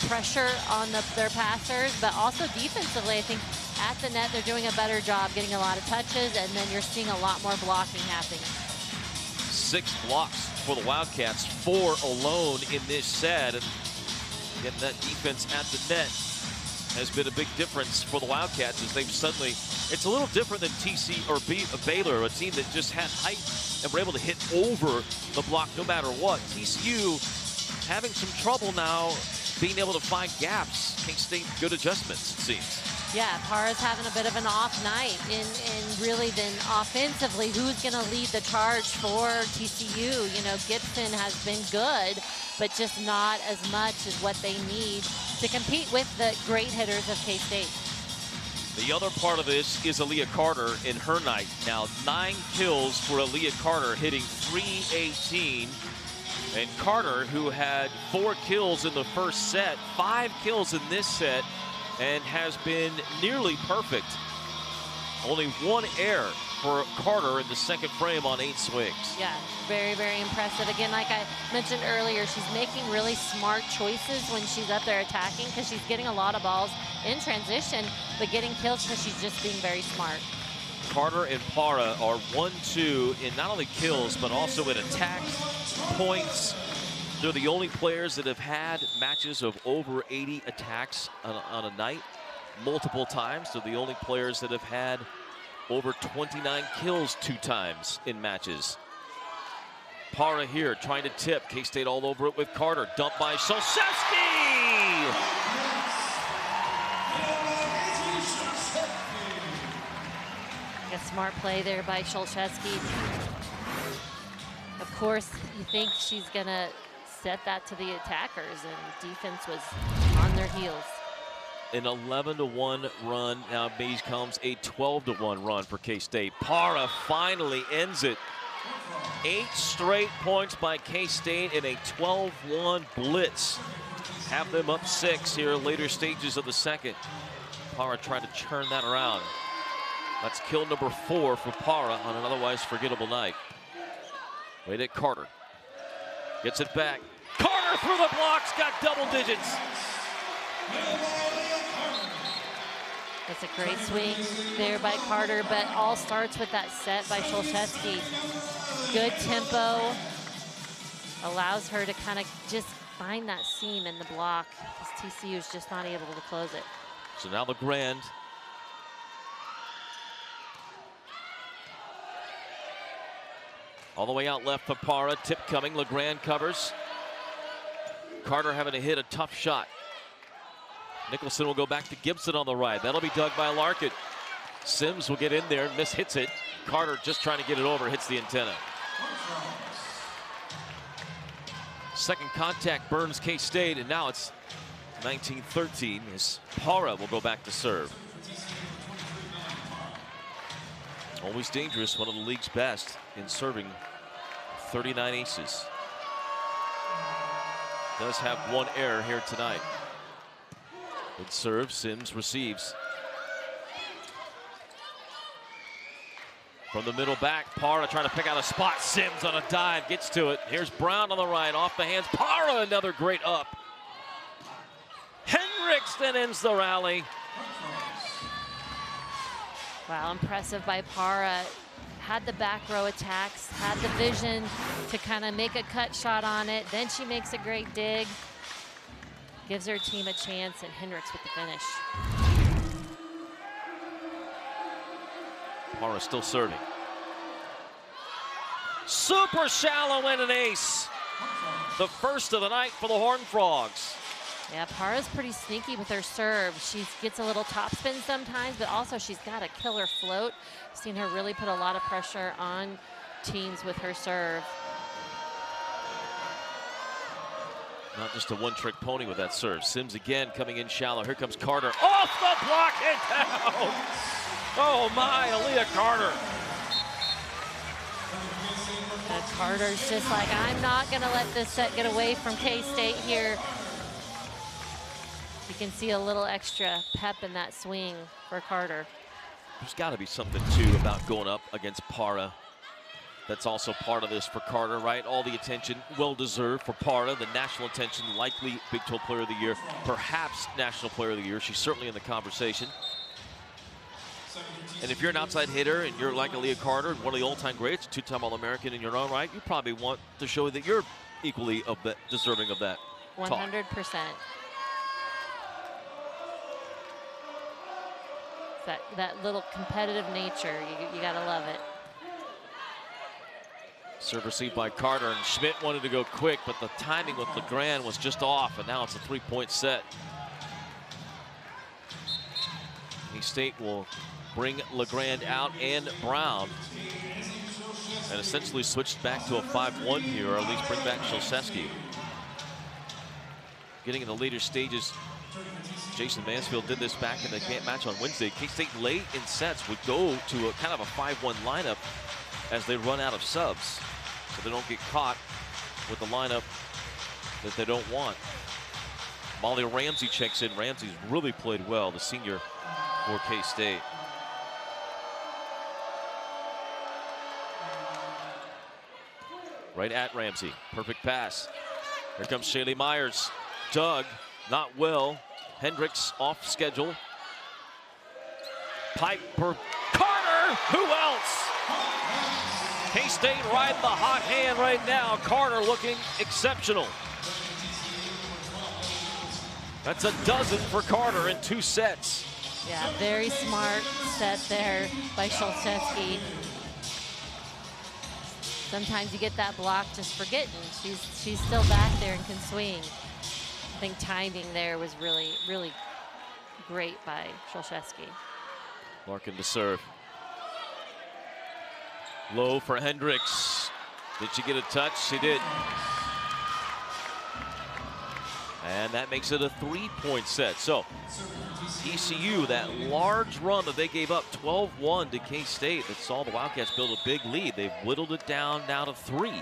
pressure on their passers, but also defensively, I think at the net they're doing a better job getting a lot of touches, and then you're seeing a lot more blocking happening. 6 blocks for the Wildcats, 4 alone in this set, and getting that defense at the net has been a big difference for the Wildcats as they've suddenly, it's a little different than Baylor, a team that just had height and were able to hit over the block no matter what. TCU having some trouble now being able to find gaps. K-State, good adjustments, it seems. Yeah, Parra's having a bit of an off night, and really then offensively, who's going to lead the charge for TCU? You know, Gibson has been good, but just not as much as what they need to compete with the great hitters of K-State. The other part of this is Aaliyah Carter in her night. Now 9 kills for Aaliyah Carter, hitting .318. And Carter, who had 4 kills in the first set, 5 kills in this set, and has been nearly perfect. Only 1 error for Carter in the second frame on 8 swings. Yeah, very, very impressive. Again, like I mentioned earlier, she's making really smart choices when she's up there attacking, because she's getting a lot of balls in transition, but getting kills because she's just being very smart. Carter and Parra are 1-2 in not only kills, but also in attacks, points. They're the only players that have had matches of over 80 attacks on a night multiple times. They're the only players that have had over 29 kills 2 times in matches. Parra here trying to tip. K-State all over it with Carter. Dumped by Solszewski! A smart play there by Solszewski. Of course, you think she's going to set that to the attackers, and defense was on their heels. An 11-1 run. Now comes a 12-1 run for K-State. Parra finally ends it. 8 straight points by K-State in a 12-1 blitz. Have them up 6 here later stages of the second. Parra trying to turn that around. That's kill number 4 for Parra on an otherwise forgettable night. Wait at Carter. Gets it back. Carter through the blocks, got double digits. That's a great swing there by Carter, but all starts with that set by Sholcheski. Good tempo. Allows her to kind of just find that seam in the block. Because TCU is just not able to close it. So now LeGrand. All the way out left for Parra. Tip coming. LeGrand covers. Carter having to hit a tough shot. Nicholson will go back to Gibson on the right. That'll be dug by Larkin. Sims will get in there and hits it. Carter just trying to get it over, hits the antenna. Second contact burns K-State, and now it's 19-13 as Parra will go back to serve. Always dangerous, one of the league's best in serving. 39 aces. Does have one error here tonight. Good serve, Sims receives. From the middle back, Parra trying to pick out a spot. Sims on a dive, gets to it. Here's Brown on the right, off the hands. Parra, another great up. Hendricks then ends the rally. Wow, impressive by Parra. Had the back row attacks, had the vision to kind of make a cut shot on it. Then she makes a great dig. Gives her team a chance, and Hendricks with the finish. Parra still serving. Super shallow and an ace. The first of the night for the Horned Frogs. Yeah, Parra's pretty sneaky with her serve. She gets a little topspin sometimes, but also she's got a killer float. Seen her really put a lot of pressure on teams with her serve. Not just a one-trick pony with that serve. Sims again coming in shallow. Here comes Carter. Off the block and down. Oh my, Aaliyah Carter. And Carter's just like, I'm not going to let this set get away from K-State here. You can see a little extra pep in that swing for Carter. There's got to be something, too, about going up against Parra. That's also part of this for Carter, right? All the attention, well-deserved for Parra. The national attention, likely Big 12 Player of the Year, perhaps National Player of the Year. She's certainly in the conversation. And if you're an outside hitter and you're like Aaliyah Carter, one of the all-time greats, two-time All-American in your own right, you probably want to show that you're equally deserving of that 100%. That little competitive nature, you gotta love it. Serve received by Carter, and Schmidt wanted to go quick, but the timing with LeGrand was just off, and now it's a three-point set. K-State will bring LeGrand out and Brown, and essentially switched back to a 5-1 here, or at least bring back Sholcheski. Getting in the later stages, Jason Mansfield did this back in the match on Wednesday. K-State late in sets would go to a kind of a 5-1 lineup as they run out of subs, so they don't get caught with the lineup that they don't want. Molly Ramsey checks in. Ramsey's really played well, the senior for K-State. Right at Ramsey, perfect pass. Here comes Shaylee Myers. Dug, not well. Hendricks off schedule. Piper, Carter, who else? K-State riding the hot hand right now. Carter looking exceptional. That's a dozen for Carter in 2 sets. Yeah, very smart set there by Sholcheski. Sometimes you get that block just forgetting. She's still back there and can swing. I think timing there was really, really great by Sholcheski. Larkin to serve. Low for Hendricks. Did she get a touch? She did. And that makes it a 3-point set. So TCU, that large run that they gave up, 12-1 to K-State, that saw the Wildcats build a big lead. They've whittled it down now to 3.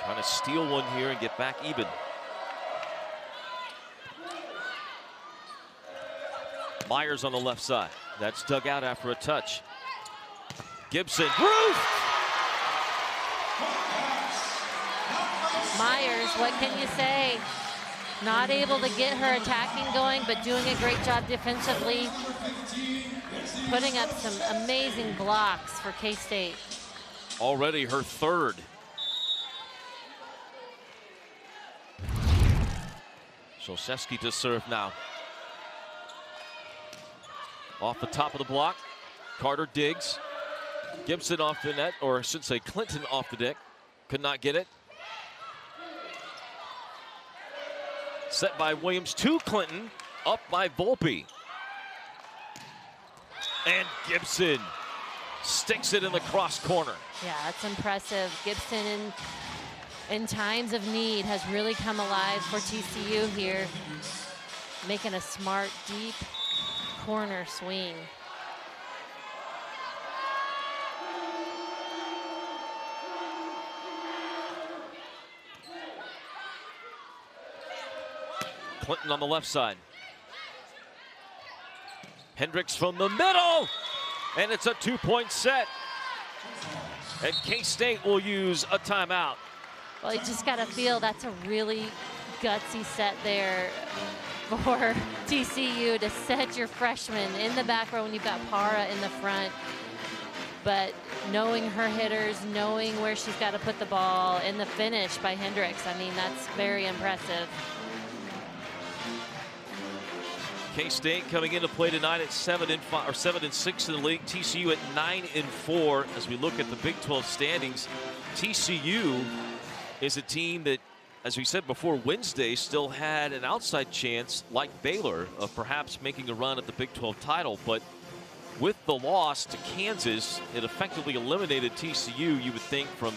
Trying to steal one here and get back even. Myers on the left side. That's dug out after a touch. Gibson, roof! Myers, what can you say? Not able to get her attacking going, but doing a great job defensively, putting up some amazing blocks for K-State. Already her third. Szolszewski to serve now. Off the top of the block, Carter digs. Gibson off the net, or I should say Clinton off the deck. Could not get it. Set by Williams to Clinton, up by Volpe. And Gibson sticks it in the cross corner. Yeah, that's impressive. Gibson in times of need has really come alive for TCU here, making a smart, deep corner swing. Clinton on the left side. Hendricks from the middle, and it's a 2-point set. And K-State will use a timeout. Well, you just got to feel that's a really gutsy set there for TCU to set your freshman in the back row when you've got Para in the front. But knowing her hitters, knowing where she's got to put the ball, and the finish by Hendricks, I mean, that's very impressive. K-State coming into play tonight at 7-6 in the league. TCU at 9-4. As we look at the Big 12 standings, TCU is a team that, as we said before Wednesday, still had an outside chance, like Baylor, of perhaps making a run at the Big 12 title. But with the loss to Kansas, it effectively eliminated TCU, you would think, from,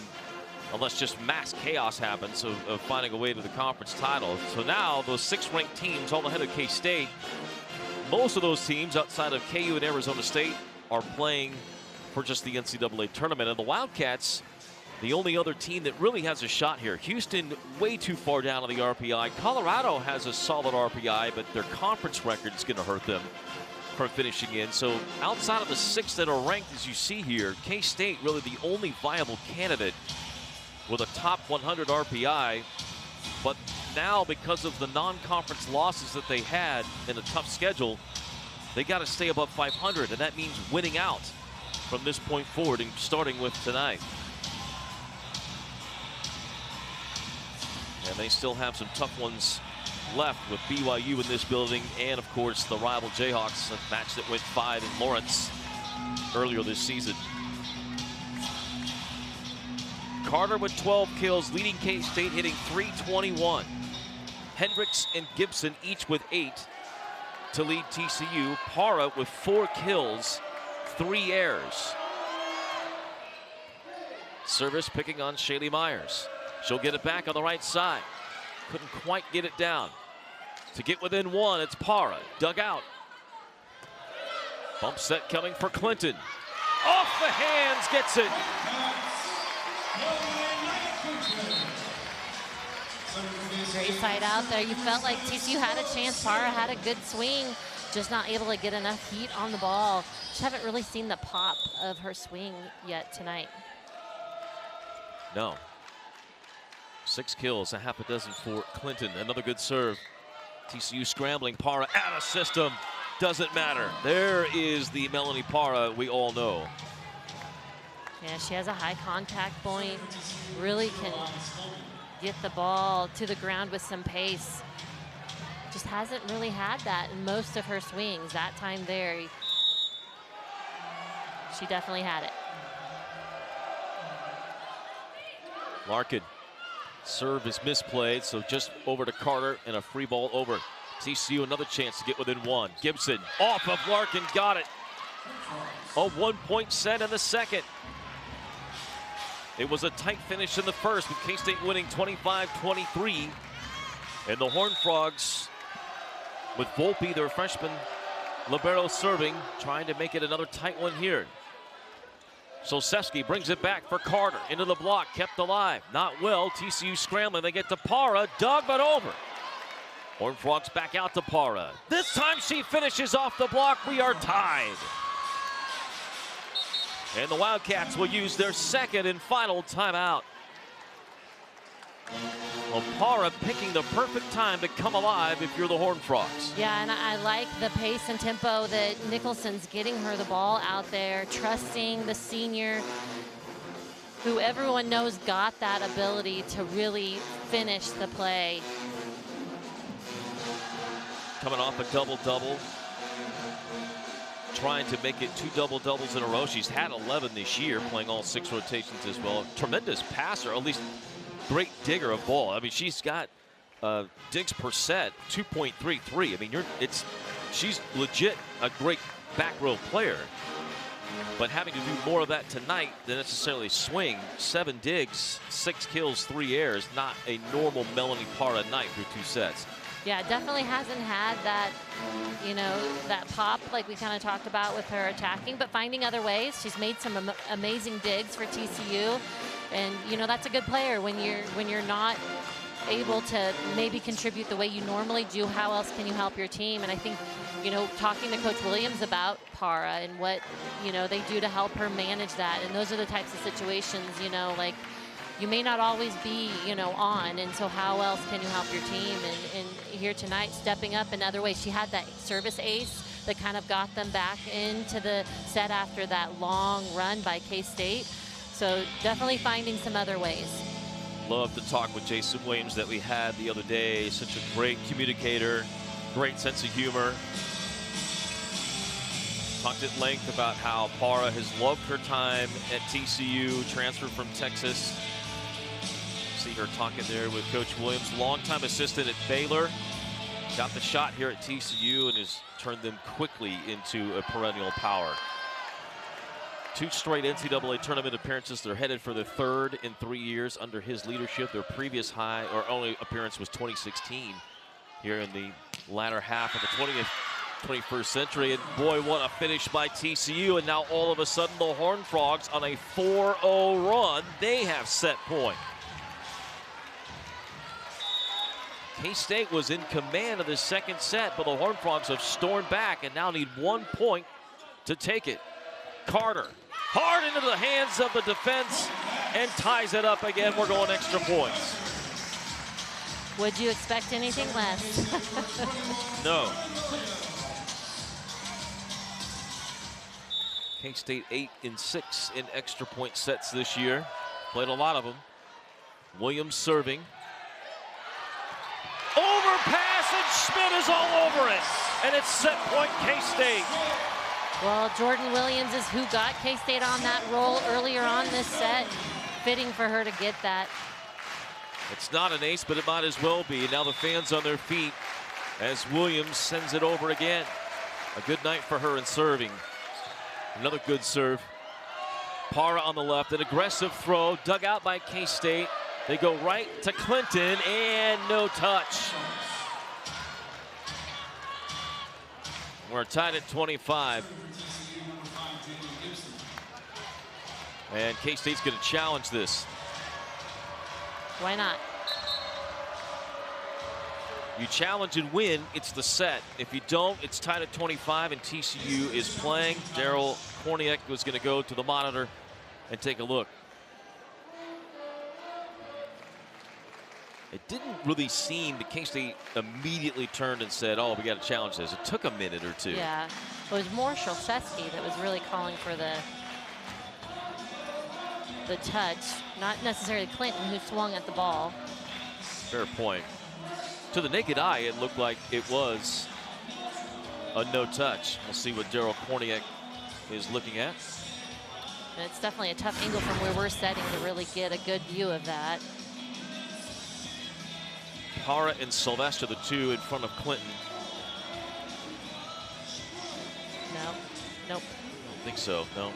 unless just mass chaos happens, of finding a way to the conference title. So now those 6 ranked teams all ahead of K-State. Most of those teams outside of KU and Arizona State are playing for just the NCAA tournament. And the Wildcats, the only other team that really has a shot here. Houston way too far down on the RPI. Colorado has a solid RPI, but their conference record is going to hurt them from finishing in. So outside of the 6 that are ranked, as you see here, K-State really the only viable candidate with a top 100 RPI. But now, because of the non-conference losses that they had in a tough schedule, they got to stay above 500, and that means winning out from this point forward, and starting with tonight. And they still have some tough ones left with BYU in this building, and of course the rival Jayhawks, a match that went 5 in Lawrence earlier this season. Carter with 12 kills, leading K-State, hitting .321. Hendricks and Gibson each with 8 to lead TCU. Para with 4 kills, 3 errors. Service picking on Shaylee Myers. She'll get it back on the right side. Couldn't quite get it down. To get within 1, it's Para, dug out. Bump set coming for Clinton. Off the hands, gets it. Great side out there. You felt like TCU had a chance. Para had a good swing, just not able to get enough heat on the ball. Just haven't really seen the pop of her swing yet tonight. No. 6 kills, a half a dozen for Clinton. Another good serve. TCU scrambling. Para out of system. Doesn't matter. There is the Melanie Para we all know. Yeah, she has a high contact point. Really can get the ball to the ground with some pace. Just hasn't really had that in most of her swings. That time there, she definitely had it. Larkin. Serve is misplayed, so just over to Carter and a free ball over. TCU another chance to get within 1. Gibson off of Larkin, got it. A 1-point set in the second. It was a tight finish in the first, with K-State winning 25-23. And the Horned Frogs, with Volpe, their freshman libero, serving, trying to make it another tight one here. Szolszewski brings it back for Carter. Into the block, kept alive. Not well. TCU scrambling. They get to Para. Dug, but over. Horned Frogs back out to Para. This time she finishes off the block. We are tied. And the Wildcats will use their second and final timeout. Para picking the perfect time to come alive if you're the Horned Frogs. Yeah, and I like the pace and tempo that Nicholson's getting her the ball out there, trusting the senior, who everyone knows got that ability to really finish the play. Coming off a double-double. Trying to make it 2 double-doubles in a row. She's had 11 this year, playing all 6 rotations as well. Tremendous passer, at least great digger of ball. I mean, she's got digs per set 2.33. I mean, she's legit a great back row player. But having to do more of that tonight than necessarily swing. 7 digs, 6 kills, 3 airs. Not a normal Melanie Para night through 2 sets. Yeah, definitely hasn't had that, that pop like we kind of talked about with her attacking, but finding other ways. She's made some amazing digs for TCU, and that's a good player when you're not able to maybe contribute the way you normally do. How else can you help your team? And I think, talking to Coach Williams about Para and what they do to help her manage that, and those are the types of situations, like, you may not always be, on, and so how else can you help your team? And here tonight, stepping up in other ways. She had that service ace that kind of got them back into the set after that long run by K-State. So definitely finding some other ways. Love the talk with Jason Williams that we had the other day. Such a great communicator, great sense of humor. Talked at length about how Para has loved her time at TCU, transferred from Texas. See her talking there with Coach Williams, longtime assistant at Baylor. Got the shot here at TCU and has turned them quickly into a perennial power. 2 straight NCAA tournament appearances. They're headed for the 3rd in 3 years under his leadership. Their previous high or only appearance was 2016 here in the latter half of the 21st century. And boy, what a finish by TCU. And now all of a sudden the Horned Frogs on a 4-0 run. They have set point. K-State was in command of the 2nd set, but the Horned Frogs have stormed back and now need 1 point to take it. Carter, hard into the hands of the defense and ties it up again. We're going extra points. Would you expect anything less? No. K-State 8 in 6 in extra point sets this year. Played a lot of them. Williams serving. Overpass, and Schmidt is all over it. And it's set point K-State. Well, Jordan Williams is who got K-State on that roll earlier on this set. Fitting for her to get that. It's not an ace, but it might as well be. Now the fans on their feet as Williams sends it over again. A good night for her in serving. Another good serve. Para on the left, an aggressive throw, dug out by K-State. They go right to Clinton, and no touch. We're tied at 25. And K-State's going to challenge this. Why not? You challenge and win, it's the set. If you don't, it's tied at 25, and TCU is playing. Daryl Korniak was going to go to the monitor and take a look. It didn't really seem that K-State immediately turned and said, oh, we got to challenge this. It took a minute or two. Yeah, it was more Shelseski that was really calling for the touch, not necessarily Clinton, who swung at the ball. Fair point. To the naked eye, it looked like it was a no touch. We'll see what Daryl Korniak is looking at. And it's definitely a tough angle from where we're setting to really get a good view of that. Para and Sylvester, the 2 in front of Clinton. No, nope. I don't think so, no.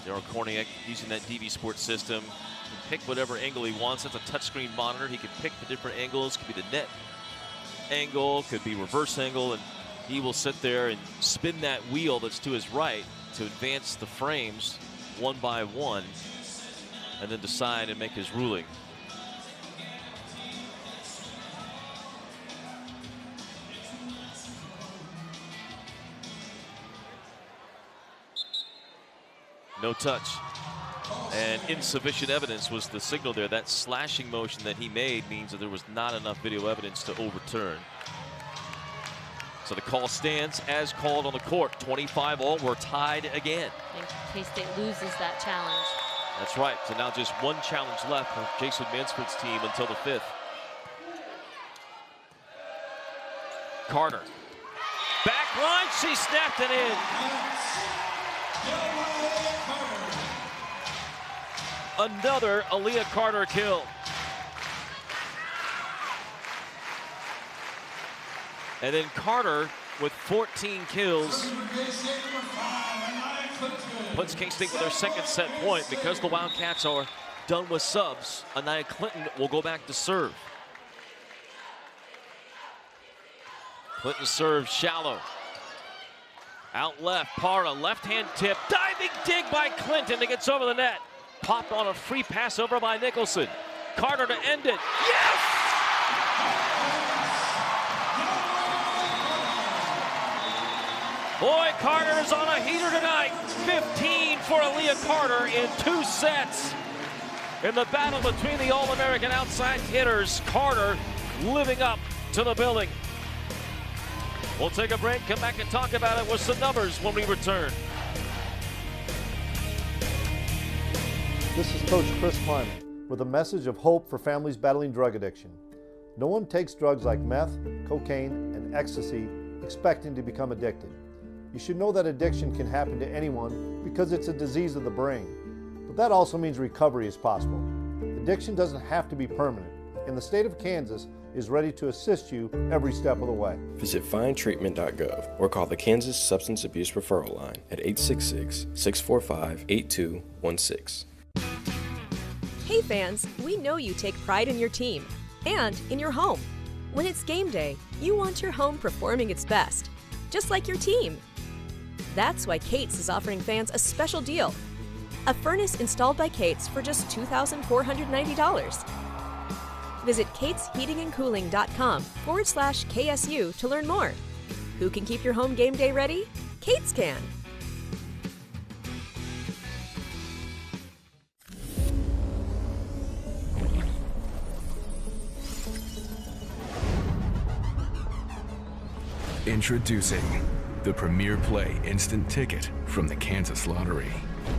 Daryl Korniak using that DV Sports system. He can pick whatever angle he wants. It's a touchscreen monitor. He can pick the different angles. Could be the net angle, could be reverse angle, and he will sit there and spin that wheel that's to his right to advance the frames 1 by 1 and then decide and make his ruling. No touch. And insufficient evidence was the signal there. That slashing motion that he made means that there was not enough video evidence to overturn. So the call stands as called on the court. 25 all. We're tied again. And K-State loses that challenge. That's right. So now just one challenge left for Jason Mansford's team until the 5th. Carter. Back line. She snapped it in. Another Aaliyah Carter kill. And then Carter with 14 kills puts K-State with their second set point. Because the Wildcats are done with subs, Anaya Clinton will go back to serve. Clinton serves shallow. Out left, Parra, left-hand tip, diving dig by Clinton. It gets over the net. Popped on a free pass over by Nicholson. Carter to end it. Yes! Boy, Carter is on a heater tonight. 15 for Aaliyah Carter in 2 sets. In the battle between the All-American outside hitters, Carter living up to the billing. We'll take a break, come back and talk about it with some numbers when we return. This is Coach Chris Kleiman with a message of hope for families battling drug addiction. No one takes drugs like meth, cocaine, and ecstasy expecting to become addicted. You should know that addiction can happen to anyone because it's a disease of the brain. But that also means recovery is possible. Addiction doesn't have to be permanent, and the state of Kansas is ready to assist you every step of the way. Visit findtreatment.gov or call the Kansas Substance Abuse Referral Line at 866-645-8216. Hey fans, we know you take pride in your team and in your home. When it's game day, you want your home performing its best, just like your team. That's why Kate's is offering fans a special deal. A furnace installed by Kate's for just $2,490. Visit katesheatingandcooling.com/KSU to learn more. Who can keep your home game day ready? Kate's can. Introducing the Premier Play Instant Ticket from the Kansas Lottery.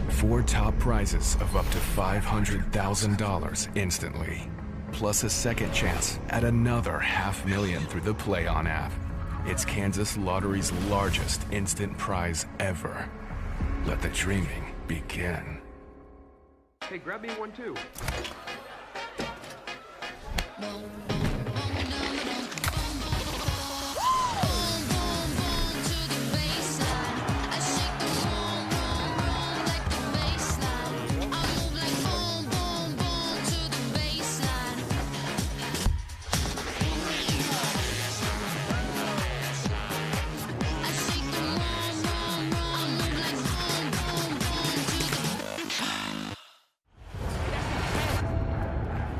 4 top prizes of up to $500,000 instantly. Plus a second chance at another $500,000 through the Play On app. It's Kansas Lottery's largest instant prize ever. Let the dreaming begin. Hey, grab me one too.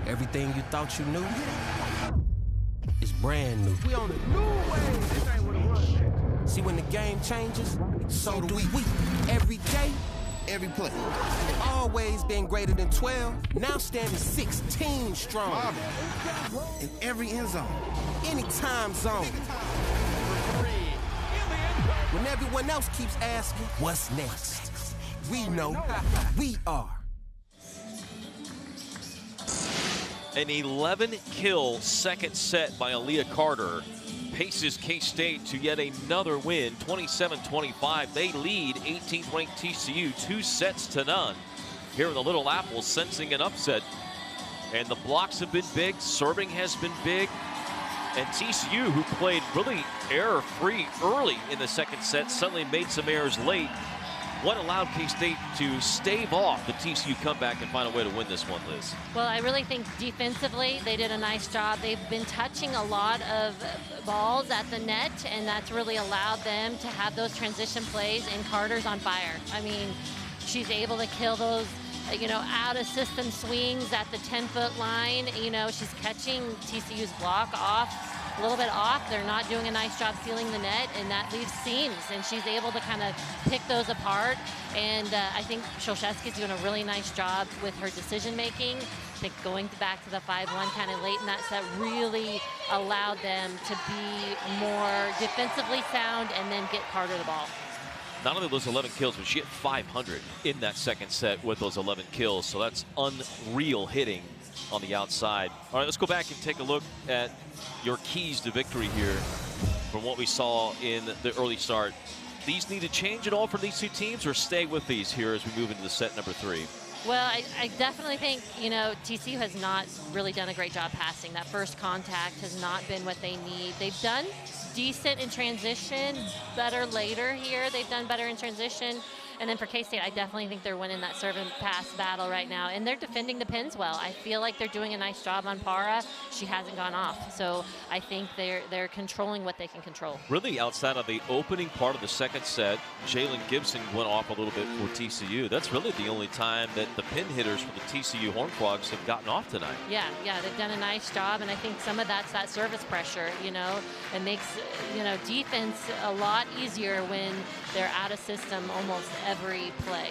Everything you thought you knew is brand new. We on a new wave. This ain't what it was, man. See, when the game changes, so do we. Every day, every play. Always been greater than 12, now standing 16 strong. In every end zone, any time zone. When everyone else keeps asking, what's next? We know we are. An 11-kill second set by Aaliyah Carter paces K-State to yet another win, 27-25. They lead 18-20 TCU, 2-0 here in the Little Apple, sensing an upset. And the blocks have been big, serving has been big. And TCU, who played really error-free early in the second set, suddenly made some errors late. What allowed K-State to stave off the TCU comeback and find a way to win this one, Liz? Well, I really think defensively they did a nice job. They've been touching a lot of balls at the net, and that's really allowed them to have those transition plays, and Carter's on fire. I mean, she's able to kill those, out-of-system swings at the 10-foot line. She's catching TCU's block off a little bit off. They're not doing a nice job sealing the net, and that leaves seams, and she's able to kind of pick those apart. And I think Sholshevsky's doing a really nice job with her decision making. I think going back to the 5-1 kind of late in that set really allowed them to be more defensively sound and then get Carter the ball. Not only those 11 kills, but she hit 500 in that second set with those 11 kills. So that's unreal hitting on the outside. All right, let's go back and take a look at your keys to victory here from what we saw in the early start. These need to change at all for these two teams, or stay with these here as we move into the set number 3? Well, I definitely think, you know, TCU has not really done a great job passing. That first contact has not been what they need. They've done decent in transition, better later here. They've done better in transition. And then for K-State, I definitely think they're winning that serve and pass battle right now. And they're defending the pins well. I feel like they're doing a nice job on Para. She hasn't gone off. So I think they're controlling what they can control. Really, outside of the opening part of the second set, Jalen Gibson went off a little bit for TCU. That's really the only time that the pin hitters for the TCU Horned Frogs have gotten off tonight. Yeah, they've done a nice job. And I think some of that's that service pressure, you know. It makes, you know, defense a lot easier when they're out of system almost every play.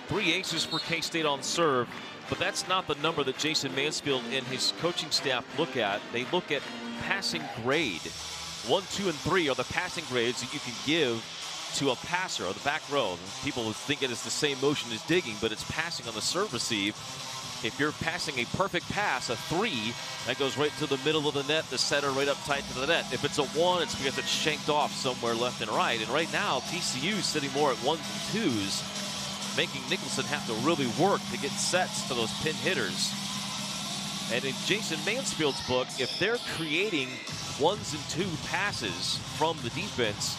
3 aces for K-State on serve, but that's not the number that Jason Mansfield and his coaching staff look at. They look at passing grade. 1, 2, and 3 are the passing grades that you can give to a passer on the back row. People think it is the same motion as digging, but it's passing on the serve receive. If you're passing a perfect pass, a 3, that goes right to the middle of the net, the setter right up tight to the net. If it's a 1, it's because it's shanked off somewhere left and right. And right now, TCU is sitting more at 1s and 2s, making Nicholson have to really work to get sets to those pin hitters. And in Jason Mansfield's book, if they're creating 1s and 2 passes from the defense,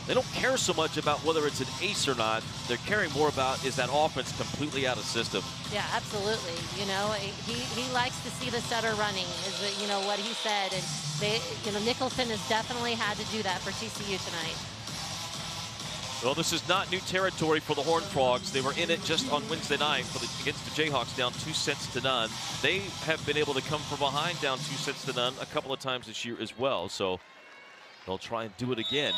they don't care so much about whether it's an ace or not. They're caring more about, is that offense completely out of system? Yeah, absolutely. You know, he likes to see the setter running, is, you know, what he said. And they, you know, Nicholson has definitely had to do that for TCU tonight. Well, this is not new territory for the Horned Frogs. They were in it just on Wednesday night against the Jayhawks, down 2 sets to none. They have been able to come from behind down 2 sets to none a couple of times this year as well. So they'll try and do it again.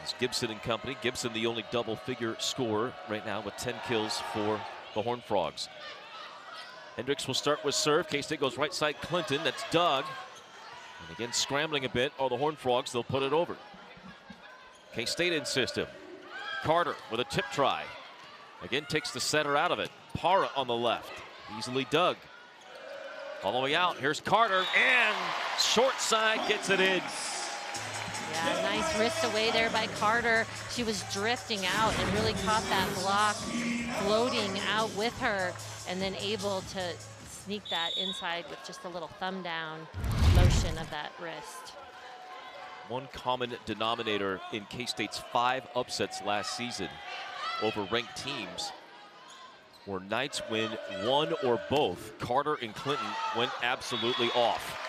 It's Gibson and company. Gibson, the only double-figure scorer right now with 10 kills for the Horned Frogs. Hendricks will start with serve. K-State goes right side Clinton. That's Doug. And again, scrambling a bit are the Horned Frogs. They'll put it over. K-State in system. Carter with a tip try. Again, takes the setter out of it. Para on the left. Easily Doug. All the way out. Here's Carter. And short side gets it in. Yeah, nice wrist away there by Carter. She was drifting out and really caught that block floating out with her, and then able to sneak that inside with just a little thumb down motion of that wrist. One common denominator in K-State's 5 upsets last season over ranked teams were nights when one or both Carter and Clinton went absolutely off.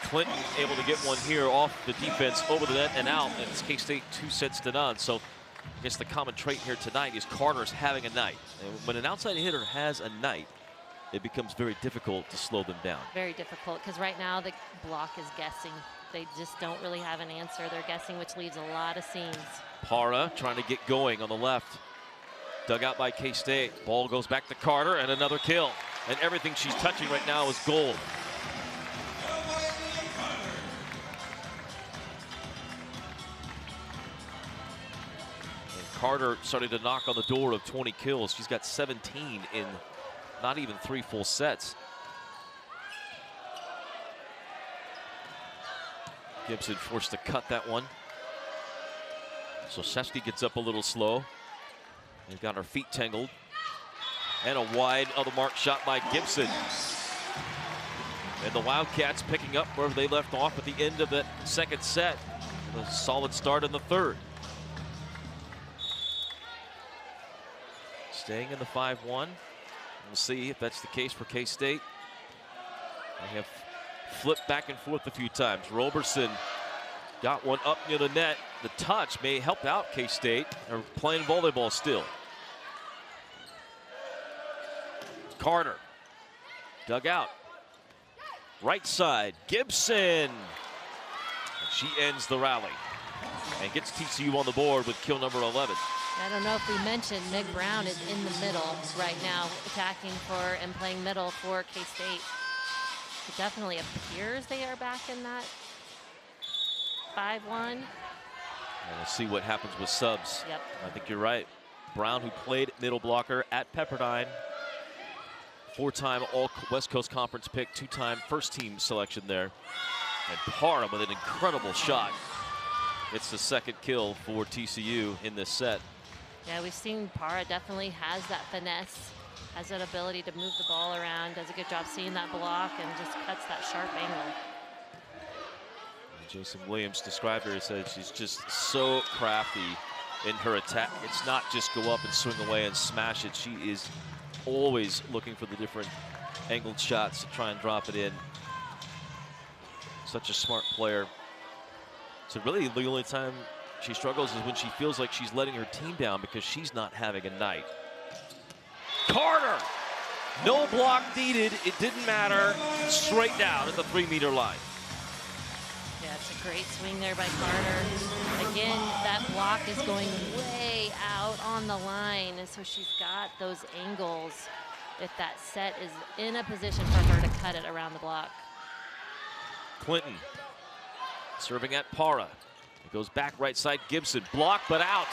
Clinton able to get one here off the defense, over the net and out, and it's K-State 2 sets to none. So I guess the common trait here tonight is Carter's having a night. And when an outside hitter has a night, it becomes very difficult to slow them down. Very difficult, because right now the block is guessing. They just don't really have an answer. They're guessing, which leaves a lot of seams. Para trying to get going on the left. Dug out by K-State. Ball goes back to Carter, and another kill. And everything she's touching right now is gold. Carter started to knock on the door of 20 kills. She's got 17 in not even 3 full sets. Gibson forced to cut that one. So Shevsky gets up a little slow. They've got her feet tangled. And a wide of the mark shot by Gibson. And the Wildcats picking up where they left off at the end of that second set. A solid start in the third. Staying in the 5-1. We'll see if that's the case for K-State. They have flipped back and forth a few times. Roberson got one up near the net. The touch may help out K-State. They're playing volleyball still. Carter dug out. Right side, Gibson. And she ends the rally and gets TCU on the board with kill number 11. I don't know if we mentioned Meg Brown is in the middle right now, attacking for and playing middle for K-State. It definitely appears they are back in that 5-1. And we'll see what happens with subs. Yep. I think you're right. Brown, who played middle blocker at Pepperdine, 4-time All West Coast Conference pick, 2-time first team selection there. And Parham with an incredible shot. It's the second kill for TCU in this set. Yeah, we've seen Para definitely has that finesse, has that ability to move the ball around, does a good job seeing that block, and just cuts that sharp angle. Jason Williams described her, he said she's just so crafty in her attack. It's not just go up and swing away and smash it. She is always looking for the different angled shots to try and drop it in. Such a smart player. So really the only time she struggles is when she feels like she's letting her team down because she's not having a night. Carter, no block needed. It didn't matter. Straight down at the 3-meter line. Yeah, it's a great swing there by Carter. Again, that block is going way out on the line, and so she's got those angles if that set is in a position for her to cut it around the block. Clinton serving at Para. It goes back right side, Gibson. Block, but out.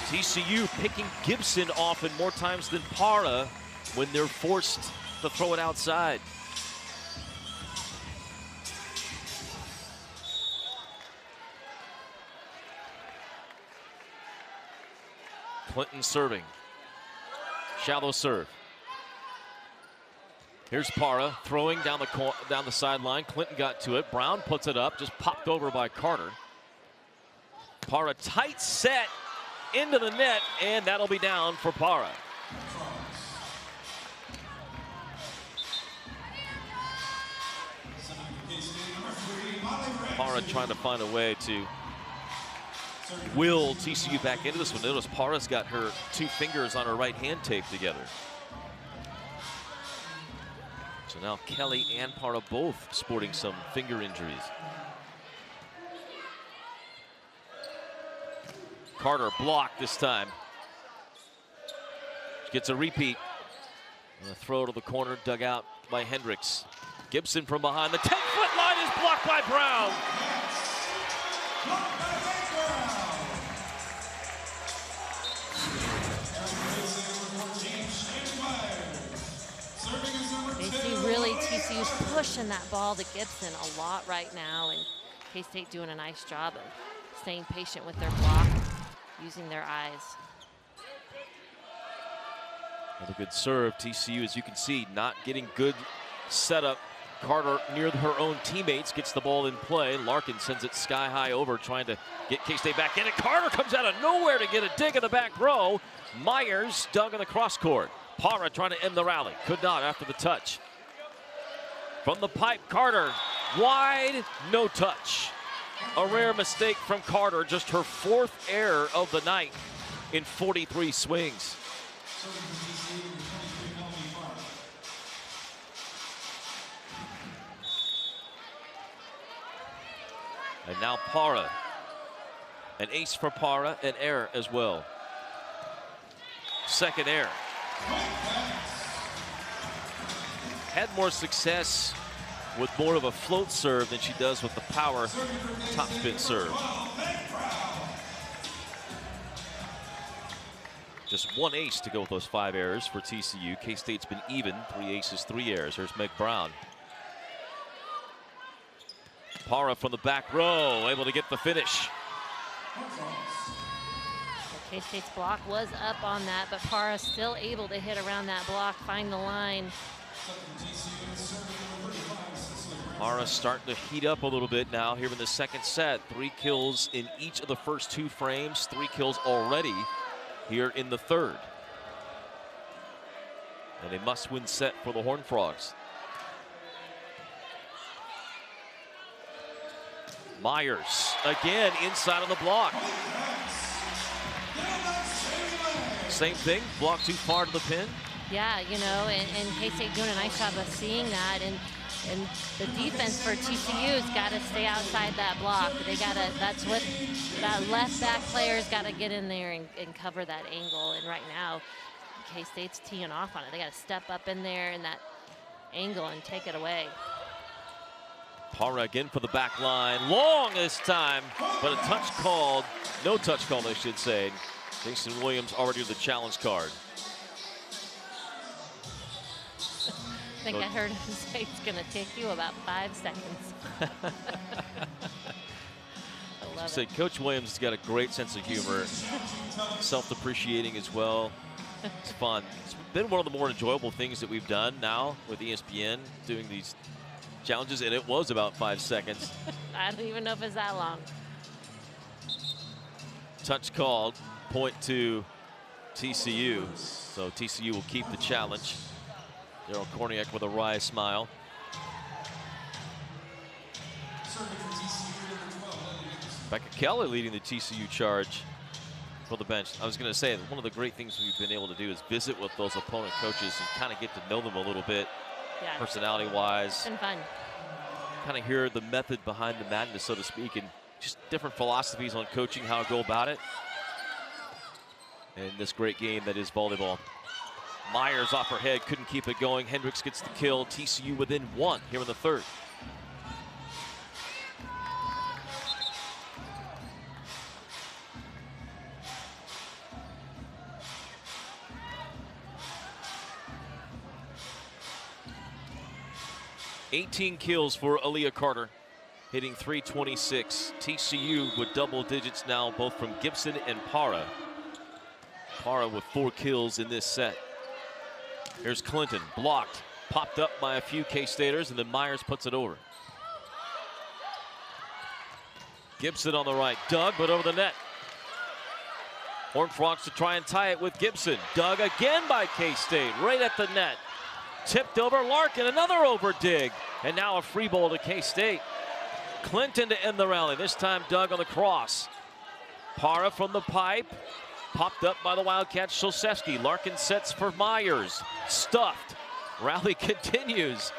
TCU picking Gibson often more times than Para when they're forced to throw it outside. Clinton serving. Shallow serve. Here's Para throwing down the sideline. Clinton got to it. Brown puts it up, just popped over by Carter. Para tight set into the net, and that'll be down for Para. Para trying to find a way to will TCU back into this one. Notice Para's got her 2 fingers on her right hand taped together. So now Kelly and Para both sporting some finger injuries. Carter blocked this time. Gets a repeat. And a throw to the corner, dug out by Hendricks. Gibson from behind the 10-foot line is blocked by Brown. They see really TCU's pushing that ball to Gibson a lot right now, and K-State doing a nice job of staying patient with their block, using their eyes. Another good serve. TCU, as you can see, not getting good setup. Carter near her own teammates gets the ball in play. Larkin sends it sky high over, trying to get K-State back in it. Carter comes out of nowhere to get a dig in the back row. Myers dug in the cross court. Para trying to end the rally. Could not after the touch. From the pipe, Carter wide, no touch. A rare mistake from Carter, just her 4th error of the night in 43 swings. And now Para. An ace for Para, an error as well. Second error. Had more success with more of a float serve than she does with the power topspin serve. Just 1 ace to go with those 5 errors for TCU. K-State's been even, 3 aces, 3 errors. Here's Meg Brown. Para from the back row, able to get the finish. K-State's block was up on that, but Para still able to hit around that block, find the line. Para starting to heat up a little bit now here in the second set. 3 kills in each of the first 2 frames, 3 kills already here in the third. And a must-win set for the Horned Frogs. Myers again inside of the block. Same thing, block too far to the pin. Yeah, you know, and K-State doing a nice job of seeing that, and the defense for TCU's got to stay outside that block. They got to, that's what that left back player's got to get in there and cover that angle. And right now, K-State's teeing off on it. They got to step up in there in that angle and take it away. Parra again for the back line. Long this time, but a touch called. No touch called, I should say. Jason Williams already with the challenge card. I think I heard him say it's going to take you about 5 seconds. I love So it. Coach Williams has got a great sense of humor, self-depreciating as well. It's fun. It's been one of the more enjoyable things that we've done now with ESPN, doing these challenges, and it was about 5 seconds. I don't even know if it's that long. Touch called, point to TCU. So TCU will keep the challenge. Daryl Korniak with a wry smile. Becca Kelly leading the TCU charge for the bench. I was going to say, one of the great things we've been able to do is visit with those opponent coaches and kind of get to know them a little bit, Yeah. personality-wise. It's been fun. Kind of hear the method behind the madness, so to speak, and just different philosophies on coaching, how to go about it. And this great game that is volleyball. Myers off her head, couldn't keep it going. Hendricks gets the kill. TCU within 1 here in the third. $18 kills for Aaliyah Carter, hitting .326. TCU with double digits now, both from Gibson and Parra. Parra with 4 kills in this set. Here's Clinton, blocked, popped up by a few K-Staters, and then Myers puts it over. Gibson on the right, dug, but over the net. Horned Frogs to try and tie it with Gibson. Dug again by K-State, right at the net. Tipped over, Larkin, another over dig. And now a free ball to K-State. Clinton to end the rally, this time dug on the cross. Parra from the pipe. Popped up by the Wildcat Szulczewski. Larkin sets for Myers. Stuffed. Rally continues.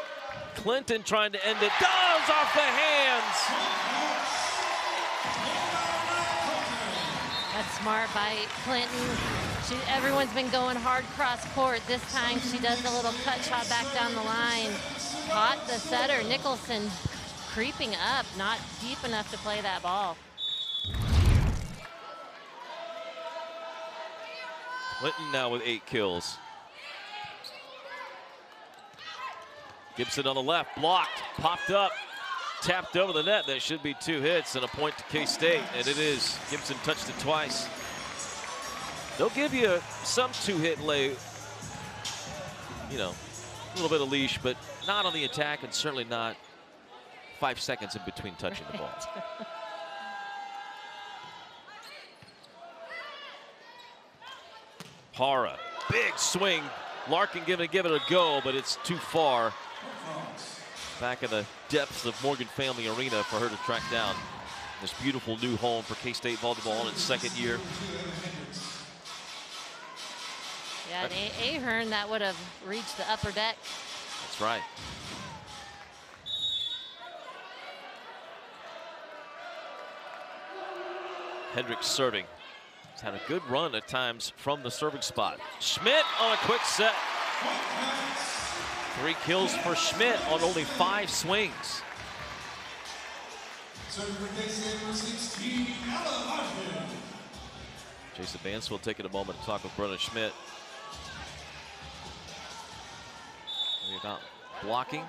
Clinton trying to end it. Does off the hands. That's smart by Clinton. Everyone's been going hard cross court. This time she does a little cut shot back down the line. Caught the setter, Nicholson, creeping up, not deep enough to play that ball. Clinton now with 8 kills. Gibson on the left, blocked, popped up, tapped over the net. That should be 2 hits and a point to K-State, and it is. Gibson touched it twice. They'll give you some 2-hit lay, you know, a little bit of leash, but not on the attack, and certainly not 5 seconds in between touching the ball. Parra, big swing. Larkin give it a go, but it's too far. Back in the depths of Morgan Family Arena for her to track down this beautiful new home for K-State volleyball in its 2nd year. Yeah, and Ahern, that would have reached the upper deck. That's right. Hendricks serving. He's had a good run at times from the serving spot. Schmidt on a quick set. 3 kills for Schmidt on only 5 swings. Jason Vance will take it a moment to talk with Brenna Schmidt. About blocking.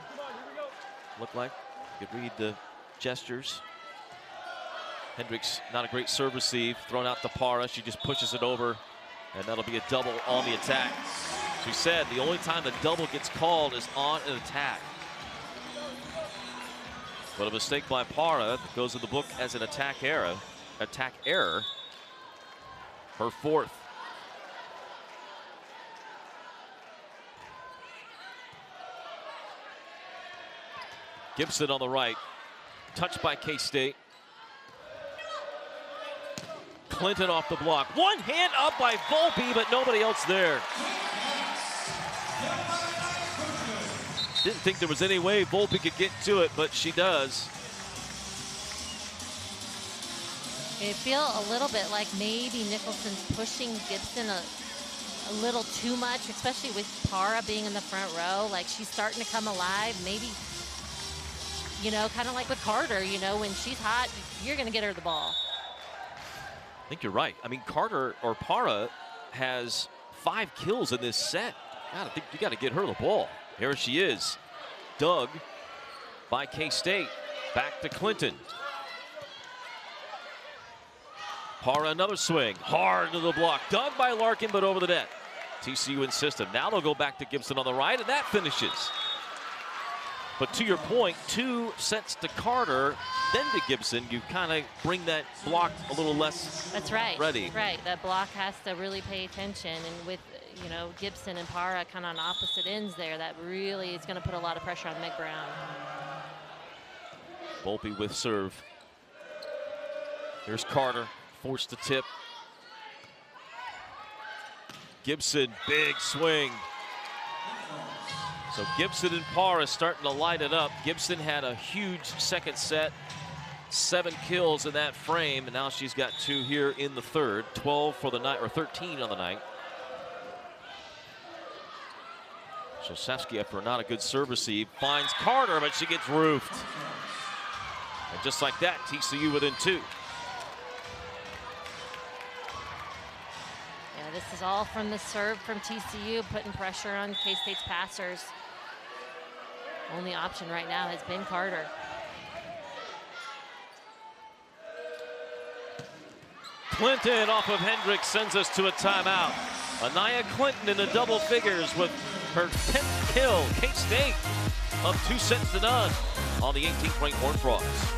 Looked like you could read the gestures. Hendricks, not a great serve receive, thrown out to Parra. She just pushes it over, and that'll be a double on the attack. She said the only time the double gets called is on an attack. But a mistake by Parra goes in the book as an attack error. Her 4th. Gibson on the right, touched by K-State. Clinton off the block. One hand up by Volpe, but nobody else there. Didn't think there was any way Volpe could get to it, but she does. I feel a little bit like maybe Nicholson's pushing Gibson a little too much, especially with Para being in the front row. Like, she's starting to come alive. Maybe, you know, kind of like with Carter, you know, when she's hot, you're going to get her the ball. I think you're right. I mean, Carter or Para has 5 kills in this set. I think you got to get her the ball. Here she is. Dug by K-State. Back to Clinton. Para another swing. Hard to the block. Dug by Larkin, but over the net. TCU insisted. Now they'll go back to Gibson on the right, and that finishes. But to your point, 2 sets to Carter, then to Gibson. You kind of bring that block a little less That's right. ready. Right. That block has to really pay attention. And with, you know, Gibson and Para kind of on opposite ends there, that really is going to put a lot of pressure on Meg Brown. Volpe with serve. Here's Carter, forced to tip. Gibson, big swing. So Gibson and Para starting to light it up. Gibson had a huge second set, 7 kills in that frame, and now she's got 2 here in the third. 12 for the night, or 13 on the night. Shosevsky, after not a good serve receive, finds Carter, but she gets roofed. And just like that, TCU within 2. Yeah, this is all from the serve from TCU, putting pressure on K-State's passers. Only option right now has been Carter. Clinton off of Hendricks sends us to a timeout. Anaya Clinton in the double figures with her 10th kill. K-State up 2 sets to none on the 18th ranked Horned Frogs.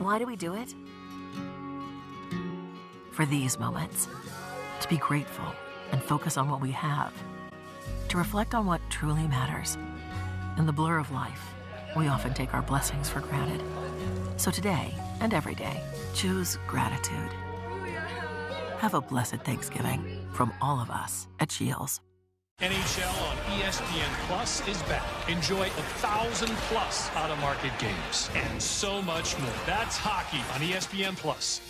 Why do we do it? For these moments. To be grateful and focus on what we have. To reflect on what truly matters. In the blur of life, we often take our blessings for granted. So today and every day, choose gratitude. Have a blessed Thanksgiving from all of us at Shields. NHL on ESPN Plus is back. Enjoy 1,000+ out-of-market games and so much more. That's hockey on ESPN Plus.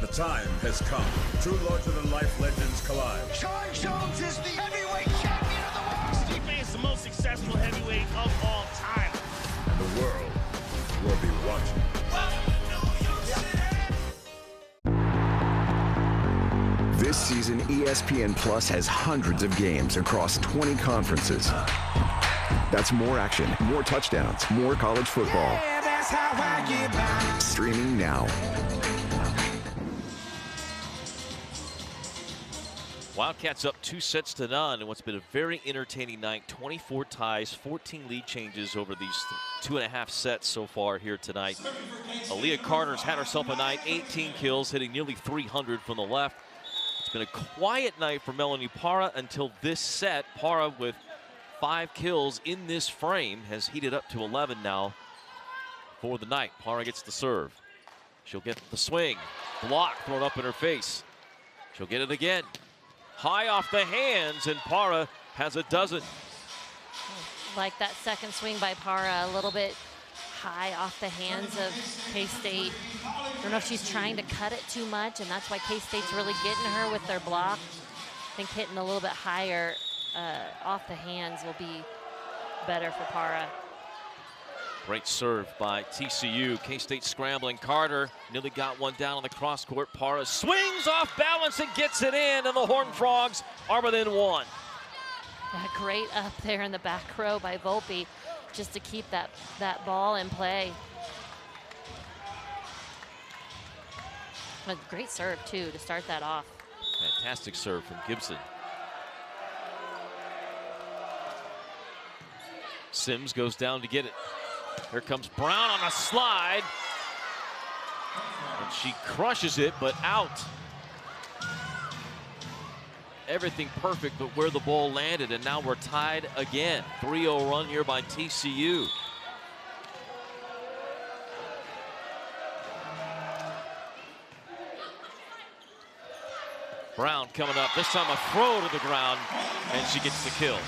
The time has come. Two larger-than-life legends collide. Troy Jones is the heavyweight champion of the world. Steve May is the most successful heavyweight of all time. And the world will be watching. This season, ESPN Plus has hundreds of games across 20 conferences. That's more action, more touchdowns, more college football. Yeah, that's how I get by. Streaming now. Wildcats up 2 sets to none in what's been a very entertaining night. 24 ties, 14 lead changes over these 2.5 sets so far here tonight. Aaliyah Carter's had herself a night, 18 kills, hitting nearly 300 from the left. It's been a quiet night for Melanie Para until this set. Para with 5 kills in this frame has heated up to 11 now for the night. Para gets the serve. She'll get the swing. Block thrown up in her face. She'll get it again. High off the hands, and Para has a dozen. Like that second swing by Para, a little bit high off the hands of K-State. I don't know if she's trying to cut it too much, and that's why K-State's really getting her with their block. I think hitting a little bit higher off the hands will be better for Para. Great serve by TCU. K-State scrambling. Carter nearly got one down on the cross court. Para swings off balance and gets it in, and the Horned Frogs are within 1. Yeah, great up there in the back row by Volpe just to keep that ball in play. A great serve, too, to start that off. Fantastic serve from Gibson. Sims goes down to get it. Here comes Brown on a slide. And she crushes it, but out. Everything perfect, but where the ball landed, and now we're tied again. 3-0 run here by TCU. Brown coming up, this time a throw to the ground, and she gets the kill.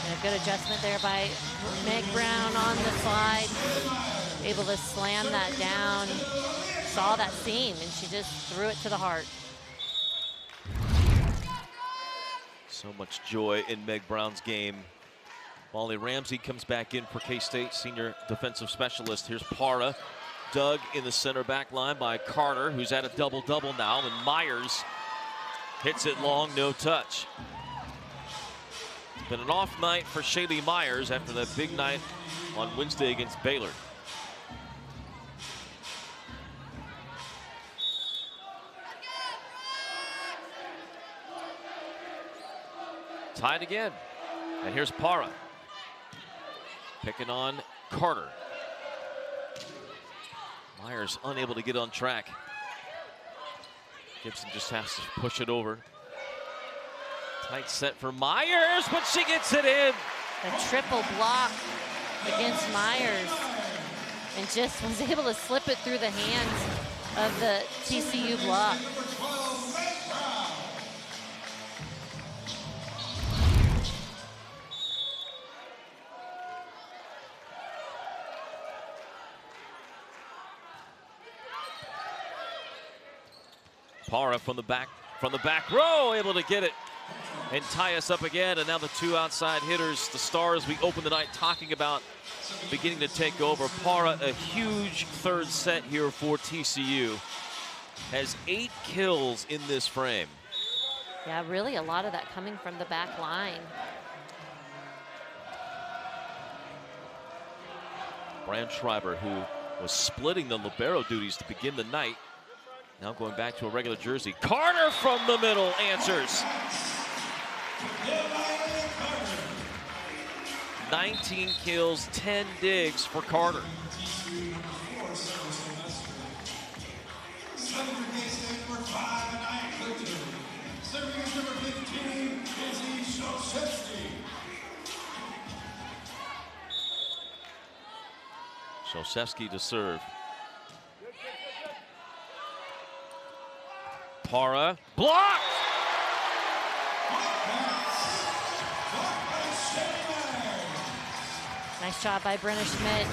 And a good adjustment there by Meg Brown on the slide. Able to slam that down. Saw that seam, and she just threw it to the heart. So much joy in Meg Brown's game. Molly Ramsey comes back in for K-State, senior defensive specialist. Here's Para, dug in the center back line by Carter, who's at a double-double now, and Myers hits it long, no touch. It's been an off night for Shaylee Myers after that big night on Wednesday against Baylor. Tied again. And here's Para. Picking on Carter. Myers unable to get on track. Gibson just has to push it over. Tight set for Myers, but she gets it in. A triple block against Myers. And just was able to slip it through the hands of the TCU block. Para from the back row, able to get it and tie us up again. And now the two outside hitters, the stars we opened the night talking about, beginning to take over. Para, a huge third set here for TCU. Has 8 kills in this frame. Yeah, really a lot of that coming from the back line. Brandschreiber, who was splitting the libero duties to begin the night, now going back to a regular jersey. Carter from the middle answers. 19 kills, 10 digs for Carter. Shosevsky to serve. Para, blocked! Nice job by Brenna Schmidt.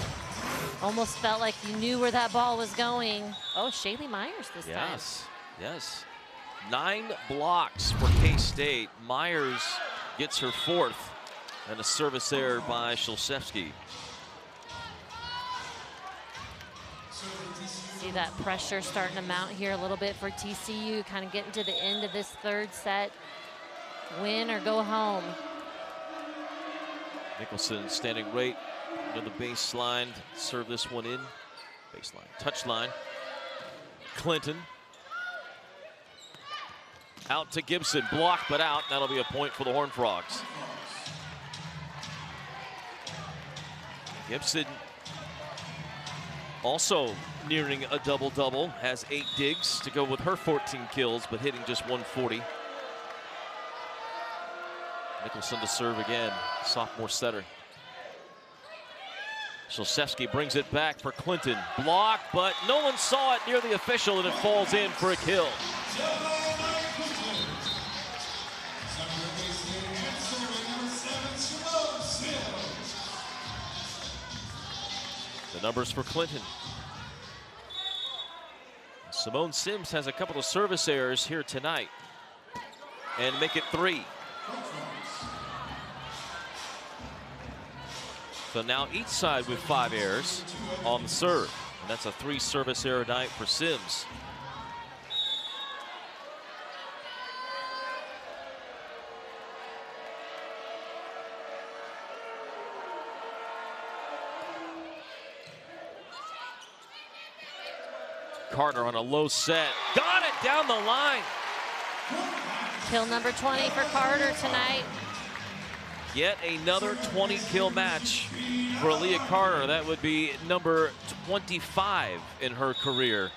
Almost felt like you knew where that ball was going. Oh, Shaylee Myers this time. Yes. 9 blocks for K-State. Myers gets her 4th, and a service error by Shilsevsky. See that pressure starting to mount here a little bit for TCU, kind of getting to the end of this third set. Win or go home. Nicholson standing right near the baseline. Serve this one in. Baseline, touchline. Clinton. Out to Gibson, blocked but out. That'll be a point for the Horned Frogs. Gibson also nearing a double-double, has 8 digs to go with her 14 kills, but hitting just 140. Nicholson to serve again, sophomore setter. Shilsevsky brings it back for Clinton. Blocked, but no one saw it near the official, and it falls in for a kill. The numbers for Clinton. Simone Sims has a couple of service errors here tonight and make it 3. So now each side with 5 errors on the serve. And that's a 3 service error night for Sims. Carter on a low set. Got it down the line. Kill number 20 for Carter tonight. Yet another 20-kill match for Aaliyah Carter. That would be number 25 in her career.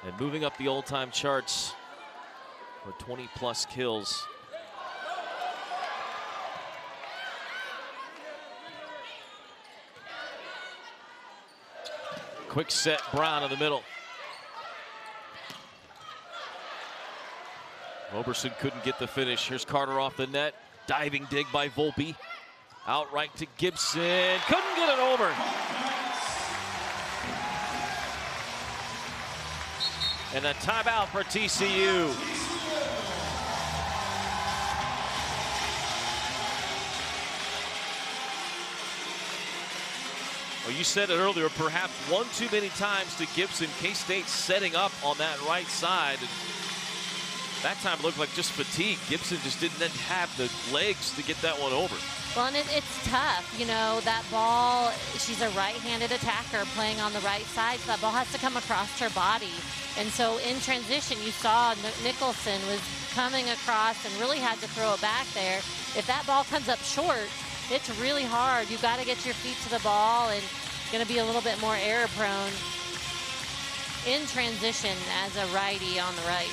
And moving up the all-time charts for 20-plus kills. Quick set, Brown in the middle. Roberson couldn't get the finish. Here's Carter off the net. Diving dig by Volpe. Outright to Gibson. Couldn't get it over. And a timeout for TCU. Well, you said it earlier, perhaps one too many times to Gibson. K-State setting up on that right side. And that time it looked like just fatigue. Gibson just didn't have the legs to get that one over. Well, and it's tough. You know, that ball, she's a right-handed attacker playing on the right side. So that ball has to come across her body. And so in transition, you saw Nicholson was coming across and really had to throw it back there. If that ball comes up short, it's really hard. You got to get your feet to the ball, and going to be a little bit more error prone in transition as a righty on the right.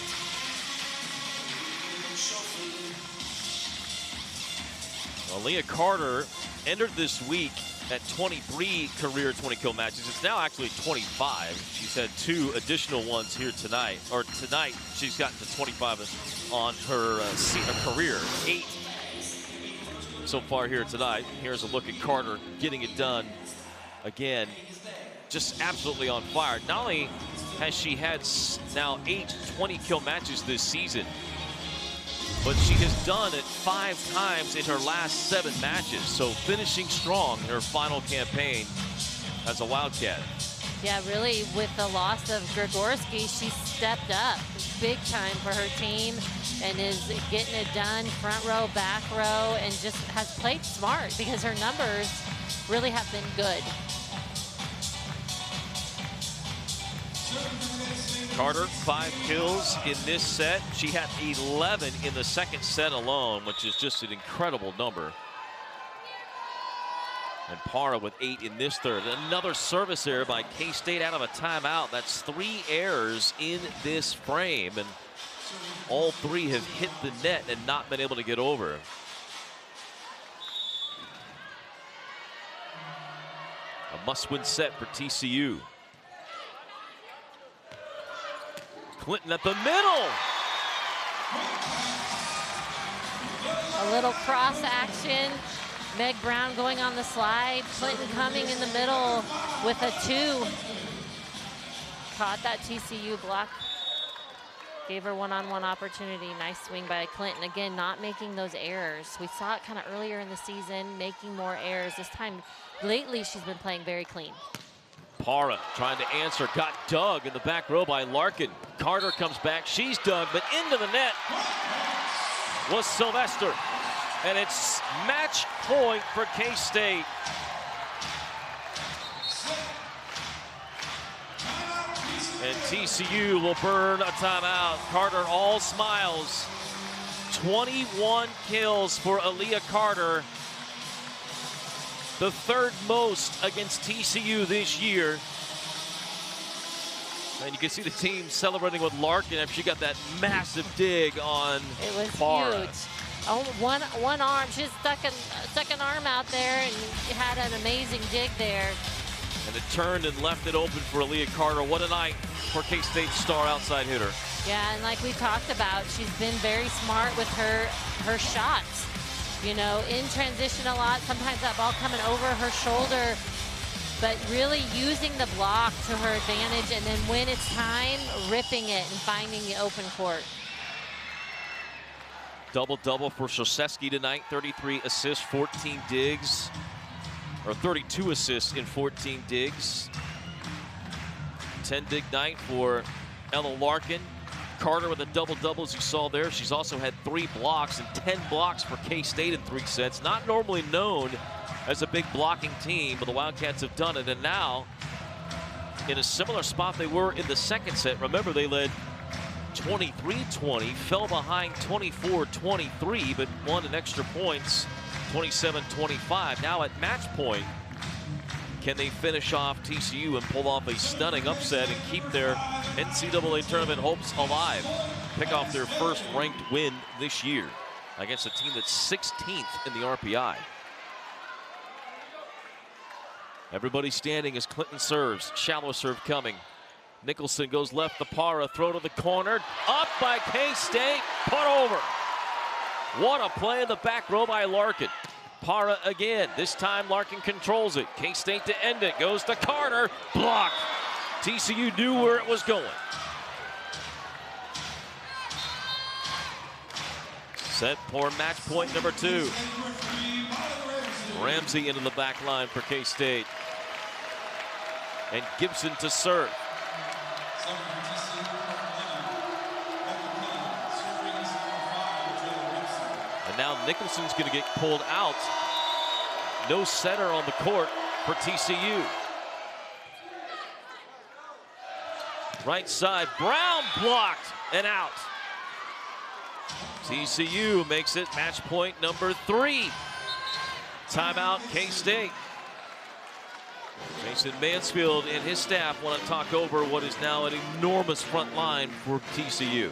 Aaliyah Carter entered this week at 23 career 20-kill matches. It's now actually 25. She's had 2 additional ones here tonight. Or tonight, she's gotten to 25 on her career. 8 so far here tonight. Here's a look at Carter getting it done again. Just absolutely on fire. Not only has she had now 8 20-kill matches this season, but she has done it 5 times in her last 7 matches. So finishing strong in her final campaign as a Wildcat. Yeah, really, with the loss of Grigorski, she stepped up big time for her team and is getting it done front row, back row, and just has played smart because her numbers really have been good. Carter, 5 kills in this set. She had 11 in the second set alone, which is just an incredible number. And Parra with 8 in this third. Another service error by K-State out of a timeout. That's 3 errors in this frame, and all 3 have hit the net and not been able to get over. A must-win set for TCU. Clinton at the middle. A little cross action. Meg Brown going on the slide. Clinton coming in the middle with a 2. Caught that TCU block. Gave her one-on-one opportunity. Nice swing by Clinton. Again, not making those errors. We saw it kind of earlier in the season, making more errors. This time, lately, she's been playing very clean. Parra trying to answer, got dug in the back row by Larkin. Carter comes back, she's dug, but into the net was Sylvester. And it's match point for K-State. And TCU will burn a timeout. Carter all smiles. 21 kills for Aaliyah Carter. The 3rd most against TCU this year. And you can see the team celebrating with Larkin after she got that massive dig on It was Parra. huge. Oh, one arm. She stuck an arm out there and had an amazing dig there. And it turned and left it open for Aaliyah Carter. What a night for K-State star outside hitter. Yeah, and like we talked about, she's been very smart with her shots. You know, in transition a lot. Sometimes that ball coming over her shoulder, but really using the block to her advantage, and then when it's time, ripping it and finding the open court. Double-double for Soseski tonight. 33 assists, 14 digs. Or 32 assists in 14 digs. 10 dig night for Ella Larkin. Carter with a double-double, as you saw there. She's also had 3 blocks and 10 blocks for K-State in 3 sets. Not normally known as a big blocking team, but the Wildcats have done it. And now, in a similar spot they were in the second set. Remember, they led 23-20, fell behind 24-23, but won in extra points 27-25. Now at match point, can they finish off TCU and pull off a stunning upset and keep their NCAA tournament hopes alive? Pick off their first ranked win this year against a team that's 16th in the RPI. Everybody standing as Clinton serves. Shallow serve coming. Nicholson goes left to Parra. Throw to the corner. Up by K-State. Put over. What a play in the back row by Larkin. Parra again. This time Larkin controls it. K-State to end it. Goes to Carter. Blocked. TCU knew where it was going. Set for match point number 2. Ramsey into the back line for K-State. And Gibson to serve. And now Nicholson's going to get pulled out. No setter on the court for TCU. Right side, Brown blocked and out. TCU makes it match point number 3. Timeout, K-State. Jason Mansfield and his staff want to talk over what is now an enormous front line for TCU.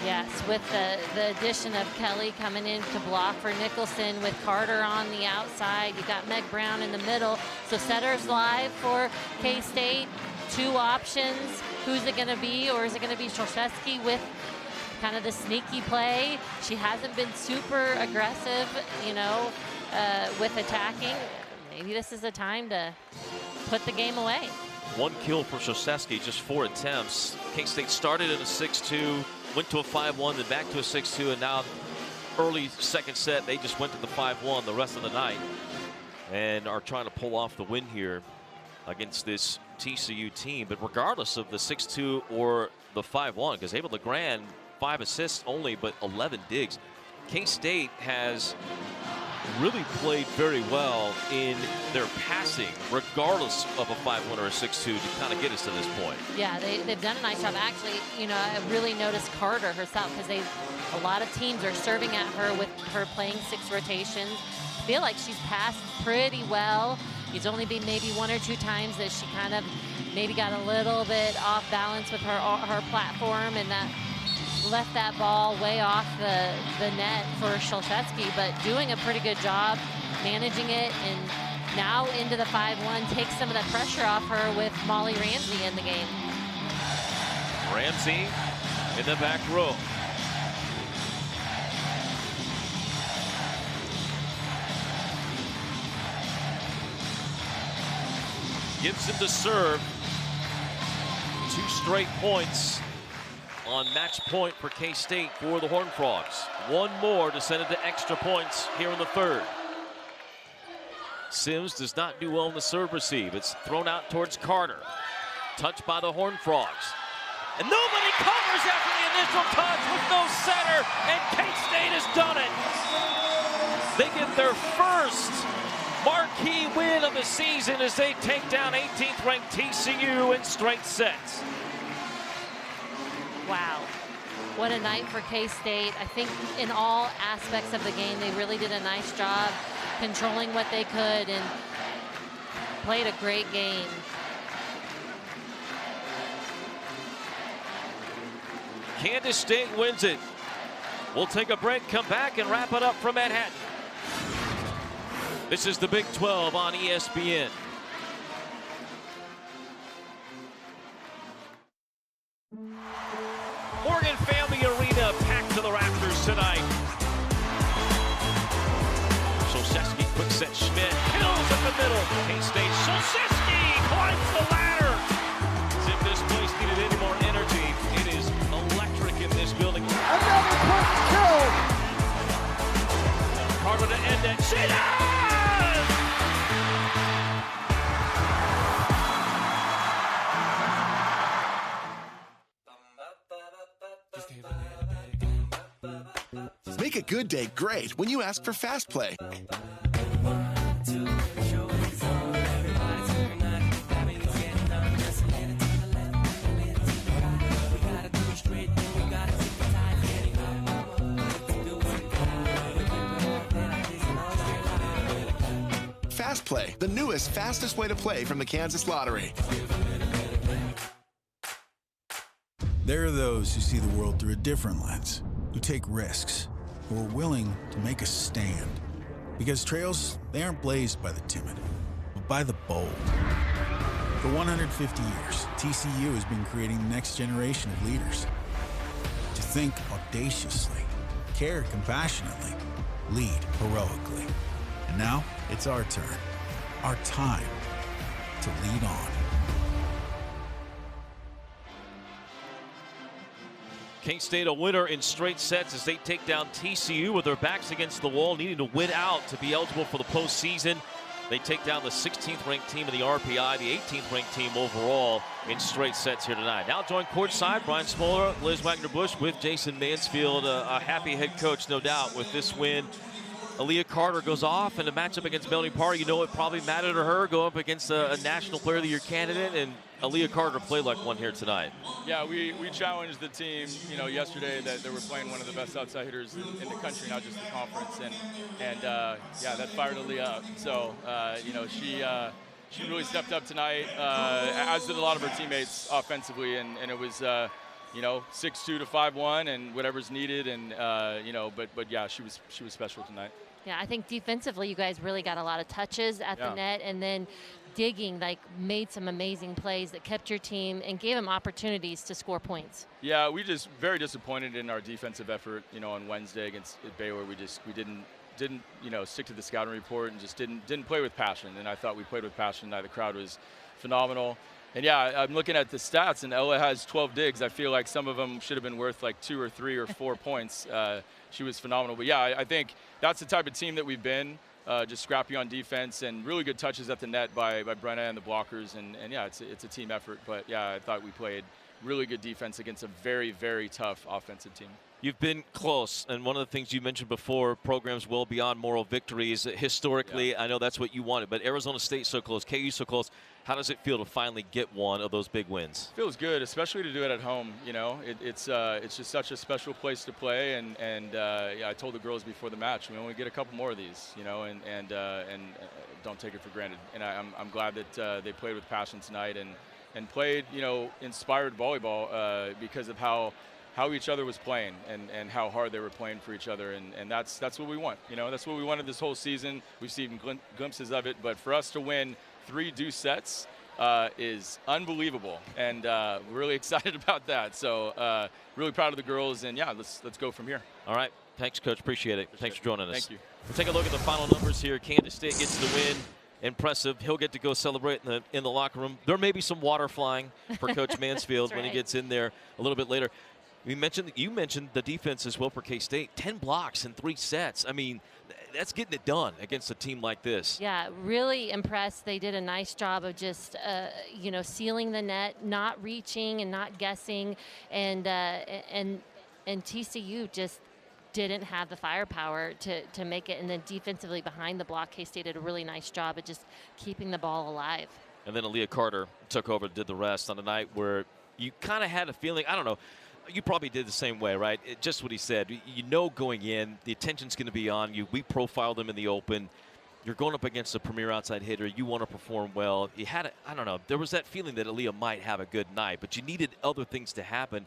Yes, with the addition of Kelly coming in to block for Nicholson with Carter on the outside. You got Meg Brown in the middle. So setters live for K-State. 2 options. Who's it going to be? Or is it going to be Sholszewski with kind of the sneaky play? She hasn't been super aggressive, you know, with attacking. Maybe this is a time to put the game away. 1 kill for Sholszewski, just 4 attempts. K-State started in a 6-2, went to a 5-1, then back to a 6-2, and now early second set, they just went to the 5-1 the rest of the night and are trying to pull off the win here against this TCU team. But regardless of the 6-2 or the 5-1, because Ava LeGrand, 5 assists only, but 11 digs. K-State has really played very well in their passing, regardless of a 5-1 or a 6-2, to kind of get us to this point. Yeah, they've done a nice job. Actually, you know, I really noticed Carter herself, because a lot of teams are serving at her with her playing 6 rotations. I feel like she's passed pretty well. It's only been maybe 1 or 2 times that she kind of maybe got a little bit off balance with her platform, and that left that ball way off the net for Sholszewski, but doing a pretty good job managing it, and now into the 5-1 takes some of the pressure off her with Molly Ramsey in the game. Ramsey in the back row. Gibson to serve. 2 straight points on match point for K-State for the Horned Frogs. 1 more to send it to extra points here in the 3rd. Sims does not do well in the serve receive. It's thrown out towards Carter. Touched by the Horned Frogs. And nobody covers after the initial touch with no setter, and K-State has done it. They get their first marquee win of the season as they take down 18th ranked TCU in straight sets. Wow, what a night for K-State. I think in all aspects of the game, they really did a nice job controlling what they could and played a great game. Kansas State wins it. We'll take a break, come back, and wrap it up from Manhattan. This is the Big 12 on ESPN. Morgan Family Arena packed to the rafters tonight. Sholszewski, quick set, Schmidt, kills up the middle. K-State, Sholszewski climbs the ladder. As if this place needed any more energy. It is electric in this building. Another quick kill. Carter to end it. She does! Make a good day great when you ask for Fast Play. Fast Play, the newest, fastest way to play from the Kansas Lottery. There are those who see the world through a different lens, who take risks, who are willing to make a stand. Because trails, they aren't blazed by the timid, but by the bold. For 150 years, TCU has been creating the next generation of leaders. To think audaciously, care compassionately, lead heroically. And now, it's our turn, our time to lead on. K-State a winner in straight sets as they take down TCU with their backs against the wall, needing to win out to be eligible for the postseason. They take down the 16th ranked team in the RPI, the 18th ranked team overall in straight sets here tonight. Now joined courtside, Brian Smoller, Liz Wagner-Bush with Jason Mansfield. A happy head coach, no doubt, with this win. Aaliyah Carter goes off in a matchup against Melanie Parr. You know it probably mattered to her, go up against a National Player of the Year candidate, and Aaliyah Carter played like one here tonight. Yeah, we challenged the team, yesterday that they were playing one of the best outside hitters in the country, not just the conference, and yeah, that fired Aaliyah up. So, she really stepped up tonight, as did a lot of her teammates offensively, and it was, 6-2 to 5-1 and whatever's needed, and but yeah, she was special tonight. Yeah, I think defensively you guys really got a lot of touches at the net, and then digging, made some amazing plays that kept your team and gave them opportunities to score points. Yeah, we just very disappointed in our defensive effort, on Wednesday against Baylor. We didn't stick to the scouting report and just didn't play with passion, and I thought we played with passion tonight. The crowd was phenomenal. And yeah, I'm looking at the stats, and Ella has 12 digs. I feel like some of them should have been worth like 2 or 3 or 4 points. She was phenomenal. But yeah, I think that's the type of team that we've been, just scrappy on defense and really good touches at the net by Brenna and the blockers. And yeah, it's a team effort. But yeah, I thought we played really good defense against a very, very tough offensive team. You've been close, and one of the things you mentioned before, programs well beyond moral victories. Historically, I know that's what you wanted, but Arizona State so close, KU so close. How does it feel to finally get one of those big wins? Feels good, especially to do it at home. It's just such a special place to play, and I told the girls before the match, we only get a couple more of these, and don't take it for granted. And I'm glad that they played with passion tonight and played, inspired volleyball because of how each other was playing and how hard they were playing for each other, and that's what we want. That's what we wanted this whole season. We've seen glimpses of it, but for us to win 3 due sets is unbelievable, and we're really excited about that. So really proud of the girls, and yeah, let's go from here. All right, thanks, Coach. Appreciate it. Thanks for joining us. Thank you. We'll take a look at the final numbers here. Kansas State gets the win. Impressive. He'll get to go celebrate in the locker room. There may be some water flying for Coach Mansfield when he gets in there a little bit later. You mentioned the defense as well for K-State. 10 blocks in 3 sets. I mean, that's getting it done against a team like this. Yeah, really impressed. They did a nice job of just, sealing the net, not reaching and not guessing, and TCU just didn't have the firepower to make it. And then defensively behind the block, K-State did a really nice job of just keeping the ball alive. And then Aaliyah Carter took over and did the rest on a night where you kind of had a feeling, I don't know, you probably did the same way, right? Just what he said. Going in, the attention's going to be on you. We profiled them in the open. You're going up against a premier outside hitter. You want to perform well. You had, I don't know, there was that feeling that Aaliyah might have a good night, but you needed other things to happen,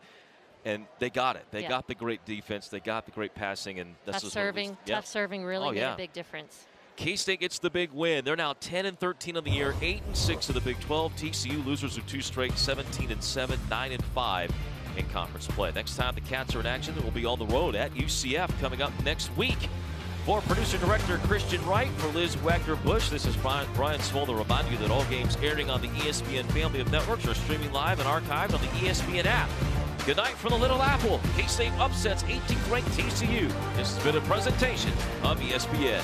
and they got it. They got the great defense. They got the great passing, and that's tough serving really made a big difference. K-State gets the big win. They're now 10-13 on the year, 8-6 of the Big 12. TCU losers of 2 straight, 17-7, 9-5. In conference play. Next time the Cats are in action, it will be on the road at UCF coming up next week. For producer-director Christian Wright, for Liz Wagner-Bush, this is Brian Smoller. Remind you that all games airing on the ESPN family of networks are streaming live and archived on the ESPN app. Good night from the Little Apple. K-State upsets 18th-ranked TCU. This has been a presentation of ESPN.